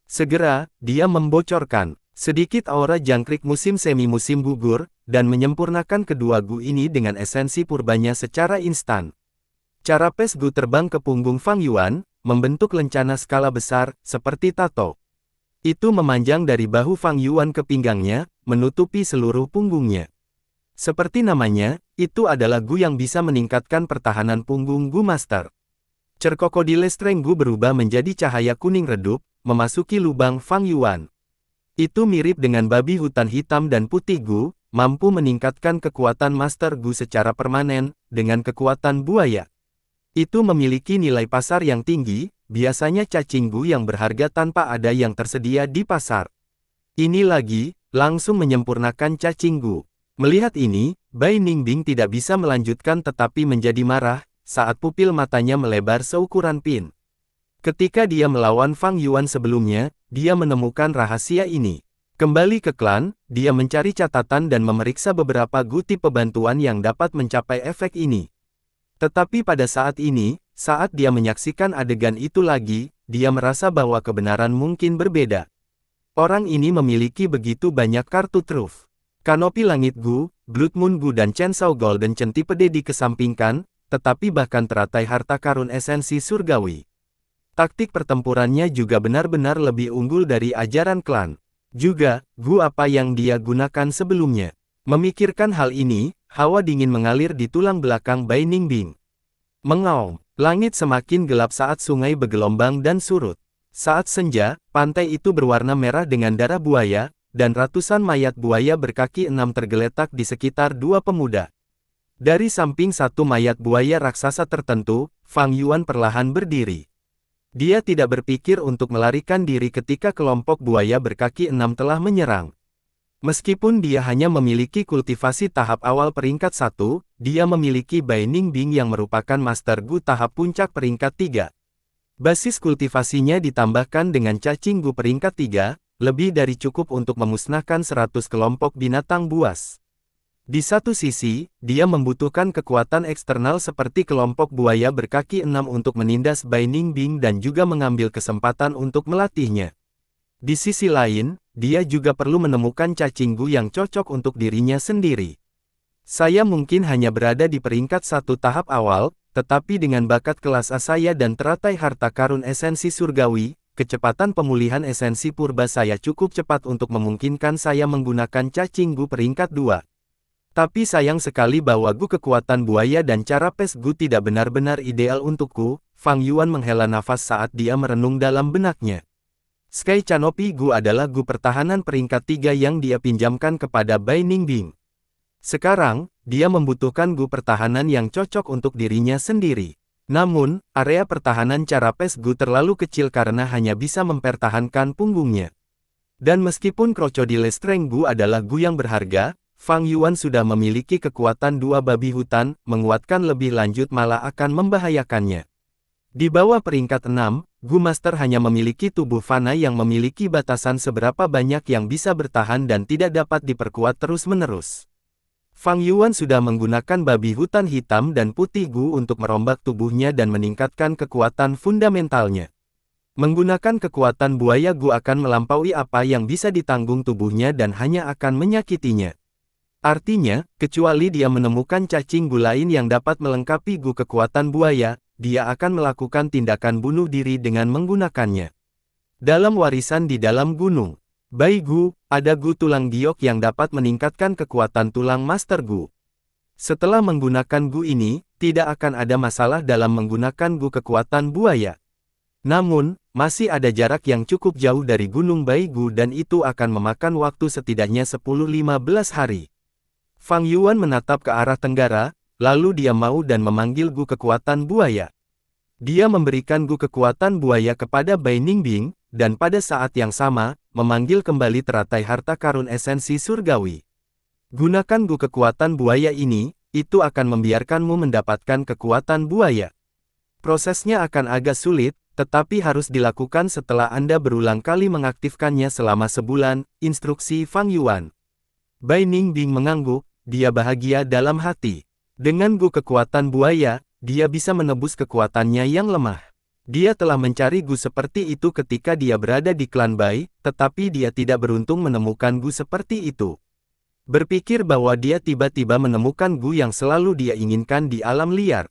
Segera, dia membocorkan sedikit aura jangkrik musim semi-musim gugur, dan menyempurnakan kedua gu ini dengan esensi purbanya secara instan. Carapes Gu terbang ke punggung Fang Yuan, membentuk lencana skala besar, seperti tato. Itu memanjang dari bahu Fang Yuan ke pinggangnya, menutupi seluruh punggungnya. Seperti namanya, itu adalah gu yang bisa meningkatkan pertahanan punggung Gu Master. Cerkokodile Strength Gu berubah menjadi cahaya kuning redup, memasuki lubang Fang Yuan. Itu mirip dengan babi hutan hitam dan putih Gu, mampu meningkatkan kekuatan Master Gu secara permanen, dengan kekuatan buaya. Itu memiliki nilai pasar yang tinggi, biasanya cacing Gu yang berharga tanpa ada yang tersedia di pasar. Ini lagi, langsung menyempurnakan cacing Gu. Melihat ini, Bai Ningbing tidak bisa melanjutkan tetapi menjadi marah, saat pupil matanya melebar seukuran pin. Ketika dia melawan Fang Yuan sebelumnya, dia menemukan rahasia ini. Kembali ke klan, dia mencari catatan dan memeriksa beberapa gu tipe bantuan yang dapat mencapai efek ini. Tetapi pada saat ini, saat dia menyaksikan adegan itu lagi, dia merasa bahwa kebenaran mungkin berbeda. Orang ini memiliki begitu banyak kartu truf. Kanopi Langit Gu, Blood Moon Gu dan Chainsaw Golden Centipede dikesampingkan, tetapi bahkan teratai harta karun esensi surgawi. Taktik pertempurannya juga benar-benar lebih unggul dari ajaran klan. Juga, gu apa yang dia gunakan sebelumnya. Memikirkan hal ini, hawa dingin mengalir di tulang belakang Bai Ningbing. Mengaum, langit semakin gelap saat sungai bergelombang dan surut. Saat senja, pantai itu berwarna merah dengan darah buaya, dan ratusan mayat buaya berkaki 6 tergeletak di sekitar dua pemuda. Dari samping satu mayat buaya raksasa tertentu, Fang Yuan perlahan berdiri. Dia tidak berpikir untuk melarikan diri ketika kelompok buaya berkaki 6 telah menyerang. Meskipun dia hanya memiliki kultivasi tahap awal peringkat 1, dia memiliki Bai Ningbing yang merupakan Master Gu tahap puncak peringkat 3. Basis kultivasinya ditambahkan dengan cacing gu peringkat 3, lebih dari cukup untuk memusnahkan 100 kelompok binatang buas. Di satu sisi, dia membutuhkan kekuatan eksternal seperti kelompok buaya berkaki 6 untuk menindas Bai Ningbing dan juga mengambil kesempatan untuk melatihnya. Di sisi lain, dia juga perlu menemukan cacing gu yang cocok untuk dirinya sendiri. Saya mungkin hanya berada di peringkat 1 tahap awal, tetapi dengan bakat kelas A saya dan teratai harta karun esensi surgawi, kecepatan pemulihan esensi purba saya cukup cepat untuk memungkinkan saya menggunakan cacing gu peringkat 2. Tapi sayang sekali bahwa gu kekuatan buaya dan cara pes gu tidak benar-benar ideal untukku. Fang Yuan menghela nafas saat dia merenung dalam benaknya. Sky Canopy gu adalah gu pertahanan peringkat 3 yang dia pinjamkan kepada Bai Ningbing. Sekarang, dia membutuhkan gu pertahanan yang cocok untuk dirinya sendiri. Namun, area pertahanan cara pes gu terlalu kecil karena hanya bisa mempertahankan punggungnya. Dan meskipun Crocodile Strength gu adalah gu yang berharga, Fang Yuan sudah memiliki kekuatan 2 babi hutan, menguatkan lebih lanjut malah akan membahayakannya. Di bawah peringkat 6, Gu Master hanya memiliki tubuh fana yang memiliki batasan seberapa banyak yang bisa bertahan dan tidak dapat diperkuat terus-menerus. Fang Yuan sudah menggunakan babi hutan hitam dan putih Gu untuk merombak tubuhnya dan meningkatkan kekuatan fundamentalnya. Menggunakan kekuatan buaya Gu akan melampaui apa yang bisa ditanggung tubuhnya dan hanya akan menyakitinya. Artinya, kecuali dia menemukan cacing gu lain yang dapat melengkapi gu kekuatan buaya, dia akan melakukan tindakan bunuh diri dengan menggunakannya. Dalam warisan di dalam gunung, Bai Gu, ada gu tulang giok yang dapat meningkatkan kekuatan tulang Master Gu. Setelah menggunakan gu ini, tidak akan ada masalah dalam menggunakan gu kekuatan buaya. Namun, masih ada jarak yang cukup jauh dari Gunung Bai Gu dan itu akan memakan waktu setidaknya 10-15 hari. Fang Yuan menatap ke arah tenggara, lalu dia mau dan memanggil gu kekuatan buaya. Dia memberikan gu kekuatan buaya kepada Bai Ningbing, dan pada saat yang sama, memanggil kembali teratai harta karun esensi surgawi. Gunakan gu kekuatan buaya ini, itu akan membiarkanmu mendapatkan kekuatan buaya. Prosesnya akan agak sulit, tetapi harus dilakukan setelah Anda berulang kali mengaktifkannya selama sebulan, instruksi Fang Yuan. Bai Ningbing mengangguk, dia bahagia dalam hati. Dengan gu kekuatan buaya, dia bisa menebus kekuatannya yang lemah. Dia telah mencari gu seperti itu ketika dia berada di klan Bai, tetapi dia tidak beruntung menemukan gu seperti itu. Berpikir bahwa dia tiba-tiba menemukan gu yang selalu dia inginkan di alam liar.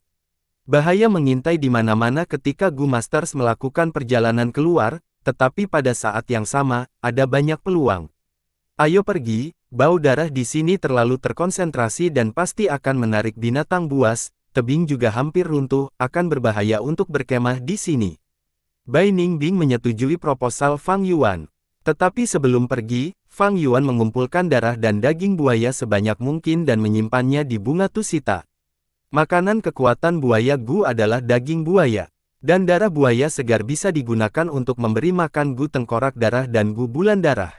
Bahaya mengintai di mana-mana ketika Gu Masters melakukan perjalanan keluar, tetapi pada saat yang sama, ada banyak peluang. Ayo pergi, bau darah di sini terlalu terkonsentrasi dan pasti akan menarik binatang buas, tebing juga hampir runtuh, akan berbahaya untuk berkemah di sini. Bai Ningbing menyetujui proposal Fang Yuan. Tetapi sebelum pergi, Fang Yuan mengumpulkan darah dan daging buaya sebanyak mungkin dan menyimpannya di bunga tusita. Makanan kekuatan buaya Gu adalah daging buaya. Dan darah buaya segar bisa digunakan untuk memberi makan Gu tengkorak darah dan Gu bulan darah.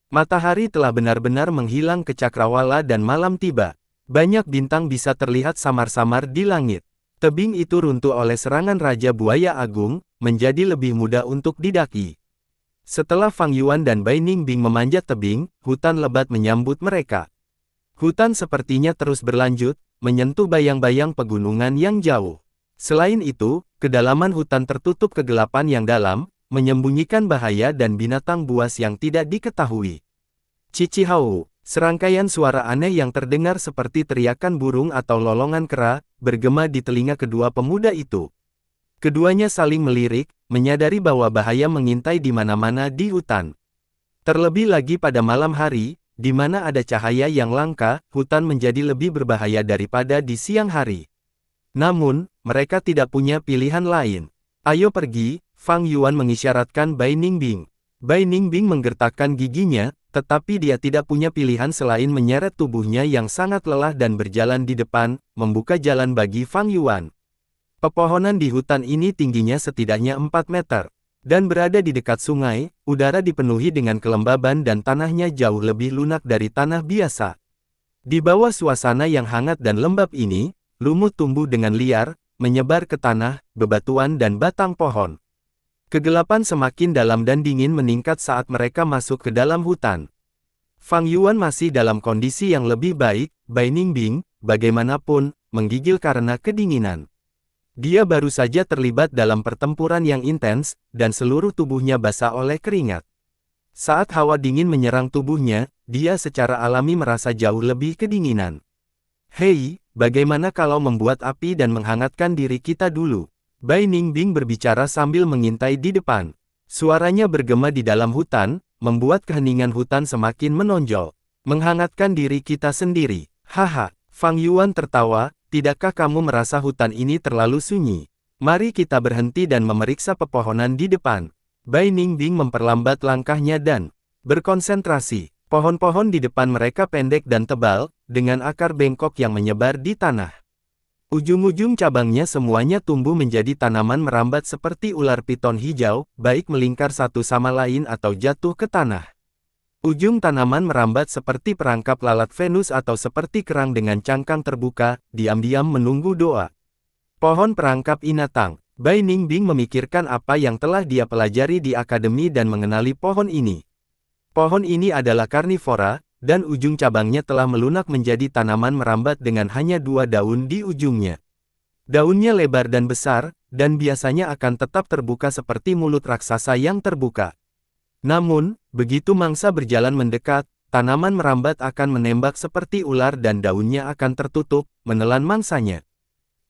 Matahari telah benar-benar menghilang ke cakrawala dan malam tiba. Banyak bintang bisa terlihat samar-samar di langit. Tebing itu runtuh oleh serangan Raja Buaya Agung, menjadi lebih mudah untuk didaki. Setelah Fang Yuan dan Bai Ningbing memanjat tebing, hutan lebat menyambut mereka. Hutan sepertinya terus berlanjut, menyentuh bayang-bayang pegunungan yang jauh. Selain itu, kedalaman hutan tertutup kegelapan yang dalam, menyembunyikan bahaya dan binatang buas yang tidak diketahui. Cicihau, serangkaian suara aneh yang terdengar seperti teriakan burung atau lolongan kera, bergema di telinga kedua pemuda itu. Keduanya saling melirik, menyadari bahwa bahaya mengintai di mana-mana di hutan. Terlebih lagi pada malam hari, di mana ada cahaya yang langka, hutan menjadi lebih berbahaya daripada di siang hari. Namun, mereka tidak punya pilihan lain. Ayo pergi, Fang Yuan mengisyaratkan Bai Ningbing. Bai Ningbing menggertakkan giginya, tetapi dia tidak punya pilihan selain menyeret tubuhnya yang sangat lelah dan berjalan di depan, membuka jalan bagi Fang Yuan. Pepohonan di hutan ini tingginya setidaknya 4 meter. Dan berada di dekat sungai, udara dipenuhi dengan kelembaban dan tanahnya jauh lebih lunak dari tanah biasa. Di bawah suasana yang hangat dan lembab ini, lumut tumbuh dengan liar, menyebar ke tanah, bebatuan dan batang pohon. Kegelapan semakin dalam dan dingin meningkat saat mereka masuk ke dalam hutan. Fang Yuan masih dalam kondisi yang lebih baik, Bai Ningbing, bagaimanapun, menggigil karena kedinginan. Dia baru saja terlibat dalam pertempuran yang intens, dan seluruh tubuhnya basah oleh keringat. Saat hawa dingin menyerang tubuhnya, dia secara alami merasa jauh lebih kedinginan. Hei, bagaimana kalau membuat api dan menghangatkan diri kita dulu? Bai Ningbing berbicara sambil mengintai di depan. Suaranya bergema di dalam hutan, membuat keheningan hutan semakin menonjol. Menghangatkan diri kita sendiri. Haha, Fang Yuan tertawa, tidakkah kamu merasa hutan ini terlalu sunyi? Mari kita berhenti dan memeriksa pepohonan di depan. Bai Ningbing memperlambat langkahnya dan berkonsentrasi. Pohon-pohon di depan mereka pendek dan tebal, dengan akar bengkok yang menyebar di tanah. Ujung-ujung cabangnya semuanya tumbuh menjadi tanaman merambat seperti ular piton hijau, baik melingkar satu sama lain atau jatuh ke tanah. Ujung tanaman merambat seperti perangkap lalat Venus atau seperti kerang dengan cangkang terbuka, diam-diam menunggu doa. Pohon perangkap inatang. Bai Ningbing memikirkan apa yang telah dia pelajari di akademi dan mengenali pohon ini. Pohon ini adalah karnivora, dan ujung cabangnya telah melunak menjadi tanaman merambat dengan hanya 2 daun di ujungnya. Daunnya lebar dan besar, dan biasanya akan tetap terbuka seperti mulut raksasa yang terbuka. Namun, begitu mangsa berjalan mendekat, tanaman merambat akan menembak seperti ular dan daunnya akan tertutup, menelan mangsanya.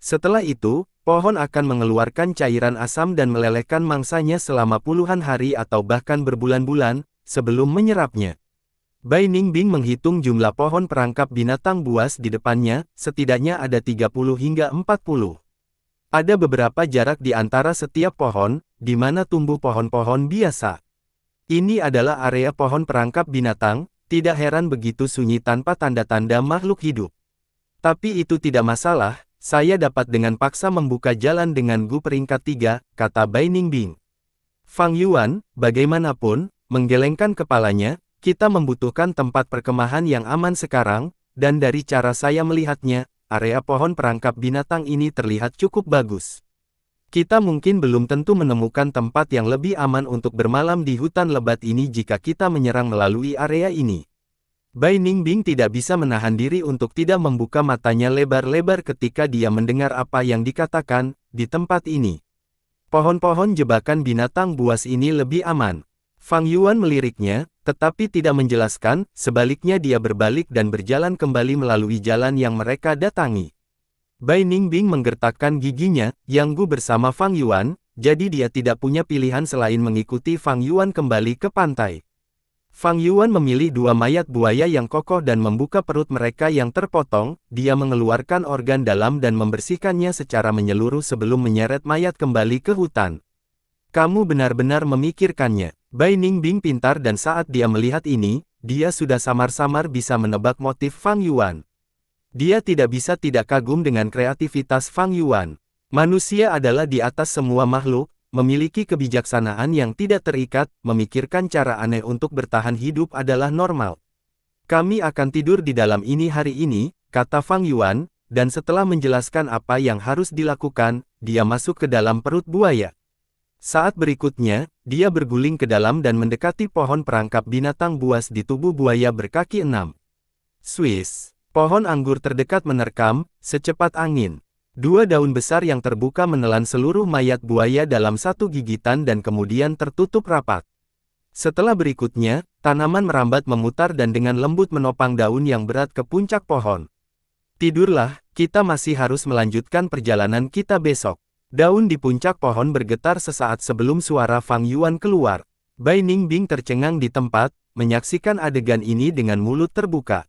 Setelah itu, pohon akan mengeluarkan cairan asam dan melelehkan mangsanya selama puluhan hari atau bahkan berbulan-bulan, sebelum menyerapnya. Bai Ningbing menghitung jumlah pohon perangkap binatang buas di depannya, setidaknya ada 30 hingga 40. Ada beberapa jarak di antara setiap pohon, di mana tumbuh pohon-pohon biasa. Ini adalah area pohon perangkap binatang, tidak heran begitu sunyi tanpa tanda-tanda makhluk hidup. Tapi itu tidak masalah, saya dapat dengan paksa membuka jalan dengan Gu peringkat 3, kata Bai Ningbing. Fang Yuan, bagaimanapun, menggelengkan kepalanya. Kita membutuhkan tempat perkemahan yang aman sekarang, dan dari cara saya melihatnya, area pohon perangkap binatang ini terlihat cukup bagus. Kita mungkin belum tentu menemukan tempat yang lebih aman untuk bermalam di hutan lebat ini jika kita menyerang melalui area ini. Bai Ningbing tidak bisa menahan diri untuk tidak membuka matanya lebar-lebar ketika dia mendengar apa yang dikatakan, di tempat ini. Pohon-pohon jebakan binatang buas ini lebih aman. Fang Yuan meliriknya, tetapi tidak menjelaskan, sebaliknya dia berbalik dan berjalan kembali melalui jalan yang mereka datangi. Bai Ningbing menggertakkan giginya, Yang Gu bersama Fang Yuan, jadi dia tidak punya pilihan selain mengikuti Fang Yuan kembali ke pantai. Fang Yuan memilih 2 mayat buaya yang kokoh dan membuka perut mereka yang terpotong, dia mengeluarkan organ dalam dan membersihkannya secara menyeluruh sebelum menyeret mayat kembali ke hutan. Kamu benar-benar memikirkannya. Bai Ningbing pintar dan saat dia melihat ini, dia sudah samar-samar bisa menebak motif Fang Yuan. Dia tidak bisa tidak kagum dengan kreativitas Fang Yuan. Manusia adalah di atas semua makhluk, memiliki kebijaksanaan yang tidak terikat, memikirkan cara aneh untuk bertahan hidup adalah normal. Kami akan tidur di dalam ini hari ini, kata Fang Yuan, dan setelah menjelaskan apa yang harus dilakukan, dia masuk ke dalam perut buaya. Saat berikutnya, dia berguling ke dalam dan mendekati pohon perangkap binatang buas di tubuh buaya berkaki 6. Swiss. Pohon anggur terdekat menerkam, secepat angin. 2 daun besar yang terbuka menelan seluruh mayat buaya dalam satu gigitan dan kemudian tertutup rapat. Setelah berikutnya, tanaman merambat memutar dan dengan lembut menopang daun yang berat ke puncak pohon. Tidurlah, kita masih harus melanjutkan perjalanan kita besok. Daun di puncak pohon bergetar sesaat sebelum suara Fang Yuan keluar. Bai Ningbing tercengang di tempat, menyaksikan adegan ini dengan mulut terbuka.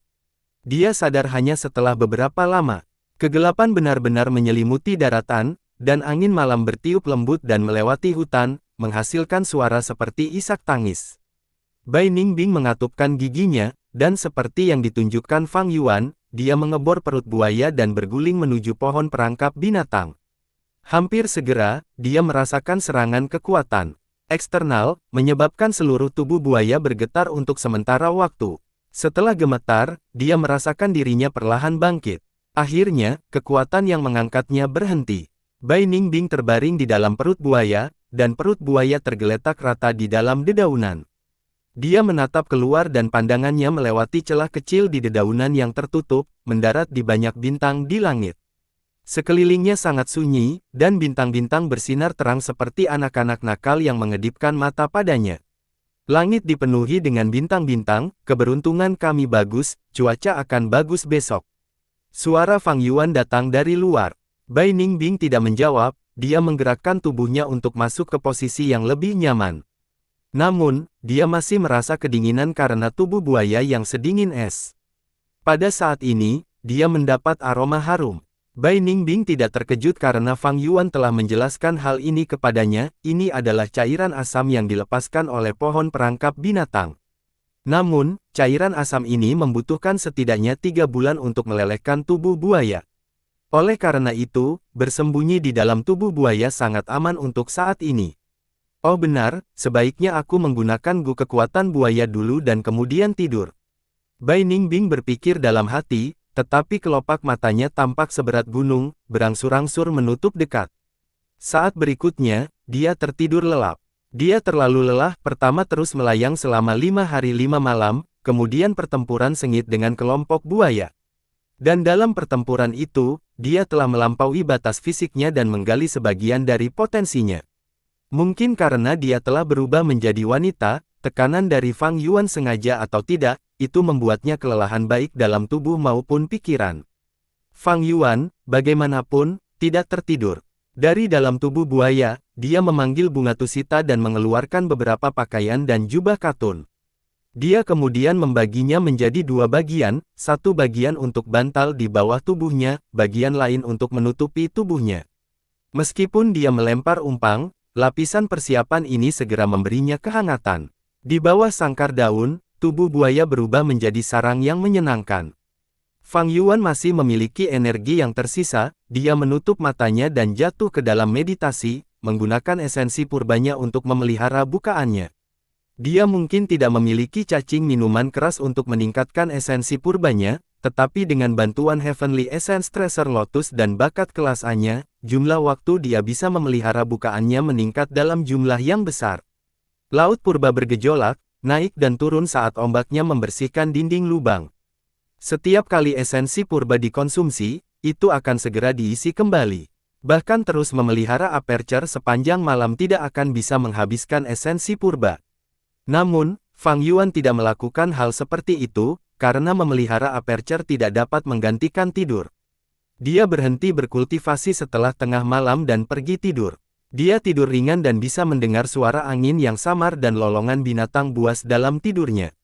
Dia sadar hanya setelah beberapa lama. Kegelapan benar-benar menyelimuti daratan, dan angin malam bertiup lembut dan melewati hutan, menghasilkan suara seperti isak tangis. Bai Ningbing mengatupkan giginya, dan seperti yang ditunjukkan Fang Yuan, dia mengebor perut buaya dan berguling menuju pohon perangkap binatang. Hampir segera, dia merasakan serangan kekuatan eksternal, menyebabkan seluruh tubuh buaya bergetar untuk sementara waktu. Setelah gemetar, dia merasakan dirinya perlahan bangkit. Akhirnya, kekuatan yang mengangkatnya berhenti. Bai Ningbing terbaring di dalam perut buaya, dan perut buaya tergeletak rata di dalam dedaunan. Dia menatap keluar dan pandangannya melewati celah kecil di dedaunan yang tertutup, mendarat di banyak bintang di langit. Sekelilingnya sangat sunyi, dan bintang-bintang bersinar terang seperti anak-anak nakal yang mengedipkan mata padanya. Langit dipenuhi dengan bintang-bintang, keberuntungan kami bagus, cuaca akan bagus besok. Suara Fang Yuan datang dari luar. Bai Ningbing tidak menjawab, dia menggerakkan tubuhnya untuk masuk ke posisi yang lebih nyaman. Namun, dia masih merasa kedinginan karena tubuh buaya yang sedingin es. Pada saat ini, dia mendapat aroma harum. Bai Ningbing tidak terkejut karena Fang Yuan telah menjelaskan hal ini kepadanya, ini adalah cairan asam yang dilepaskan oleh pohon perangkap binatang. Namun, cairan asam ini membutuhkan setidaknya 3 bulan untuk melelehkan tubuh buaya. Oleh karena itu, bersembunyi di dalam tubuh buaya sangat aman untuk saat ini. Oh benar, sebaiknya aku menggunakan gu kekuatan buaya dulu dan kemudian tidur. Bai Ningbing berpikir dalam hati, tetapi kelopak matanya tampak seberat gunung, berangsur-angsur menutup dekat. Saat berikutnya, dia tertidur lelap. Dia terlalu lelah, pertama terus melayang selama 5 hari 5 malam, kemudian pertempuran sengit dengan kelompok buaya. Dan dalam pertempuran itu, dia telah melampaui batas fisiknya dan menggali sebagian dari potensinya. Mungkin karena dia telah berubah menjadi wanita, tekanan dari Fang Yuan sengaja atau tidak, itu membuatnya kelelahan baik dalam tubuh maupun pikiran. Fang Yuan, bagaimanapun, tidak tertidur. Dari dalam tubuh buaya, dia memanggil bunga tusita dan mengeluarkan beberapa pakaian dan jubah katun. Dia kemudian membaginya menjadi 2 bagian, satu bagian untuk bantal di bawah tubuhnya, bagian lain untuk menutupi tubuhnya. Meskipun dia melempar umpang, lapisan persiapan ini segera memberinya kehangatan. Di bawah sangkar daun, tubuh buaya berubah menjadi sarang yang menyenangkan. Fang Yuan masih memiliki energi yang tersisa, dia menutup matanya dan jatuh ke dalam meditasi, menggunakan esensi purbanya untuk memelihara bukaannya. Dia mungkin tidak memiliki cacing minuman keras untuk meningkatkan esensi purbanya, tetapi dengan bantuan Heavenly Essence Treasure Lotus dan bakat kelas A-nya, jumlah waktu dia bisa memelihara bukaannya meningkat dalam jumlah yang besar. Laut purba bergejolak, naik dan turun saat ombaknya membersihkan dinding lubang. Setiap kali esensi purba dikonsumsi, itu akan segera diisi kembali. Bahkan terus memelihara aperture sepanjang malam tidak akan bisa menghabiskan esensi purba. Namun, Fang Yuan tidak melakukan hal seperti itu, karena memelihara aperture tidak dapat menggantikan tidur. Dia berhenti berkultivasi setelah tengah malam dan pergi tidur. Dia tidur ringan dan bisa mendengar suara angin yang samar dan lolongan binatang buas dalam tidurnya.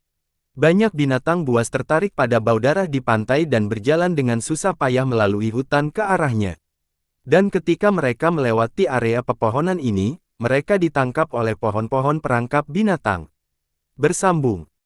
Banyak binatang buas tertarik pada bau darah di pantai dan berjalan dengan susah payah melalui hutan ke arahnya. Dan ketika mereka melewati area pepohonan ini, mereka ditangkap oleh pohon-pohon perangkap binatang. Bersambung.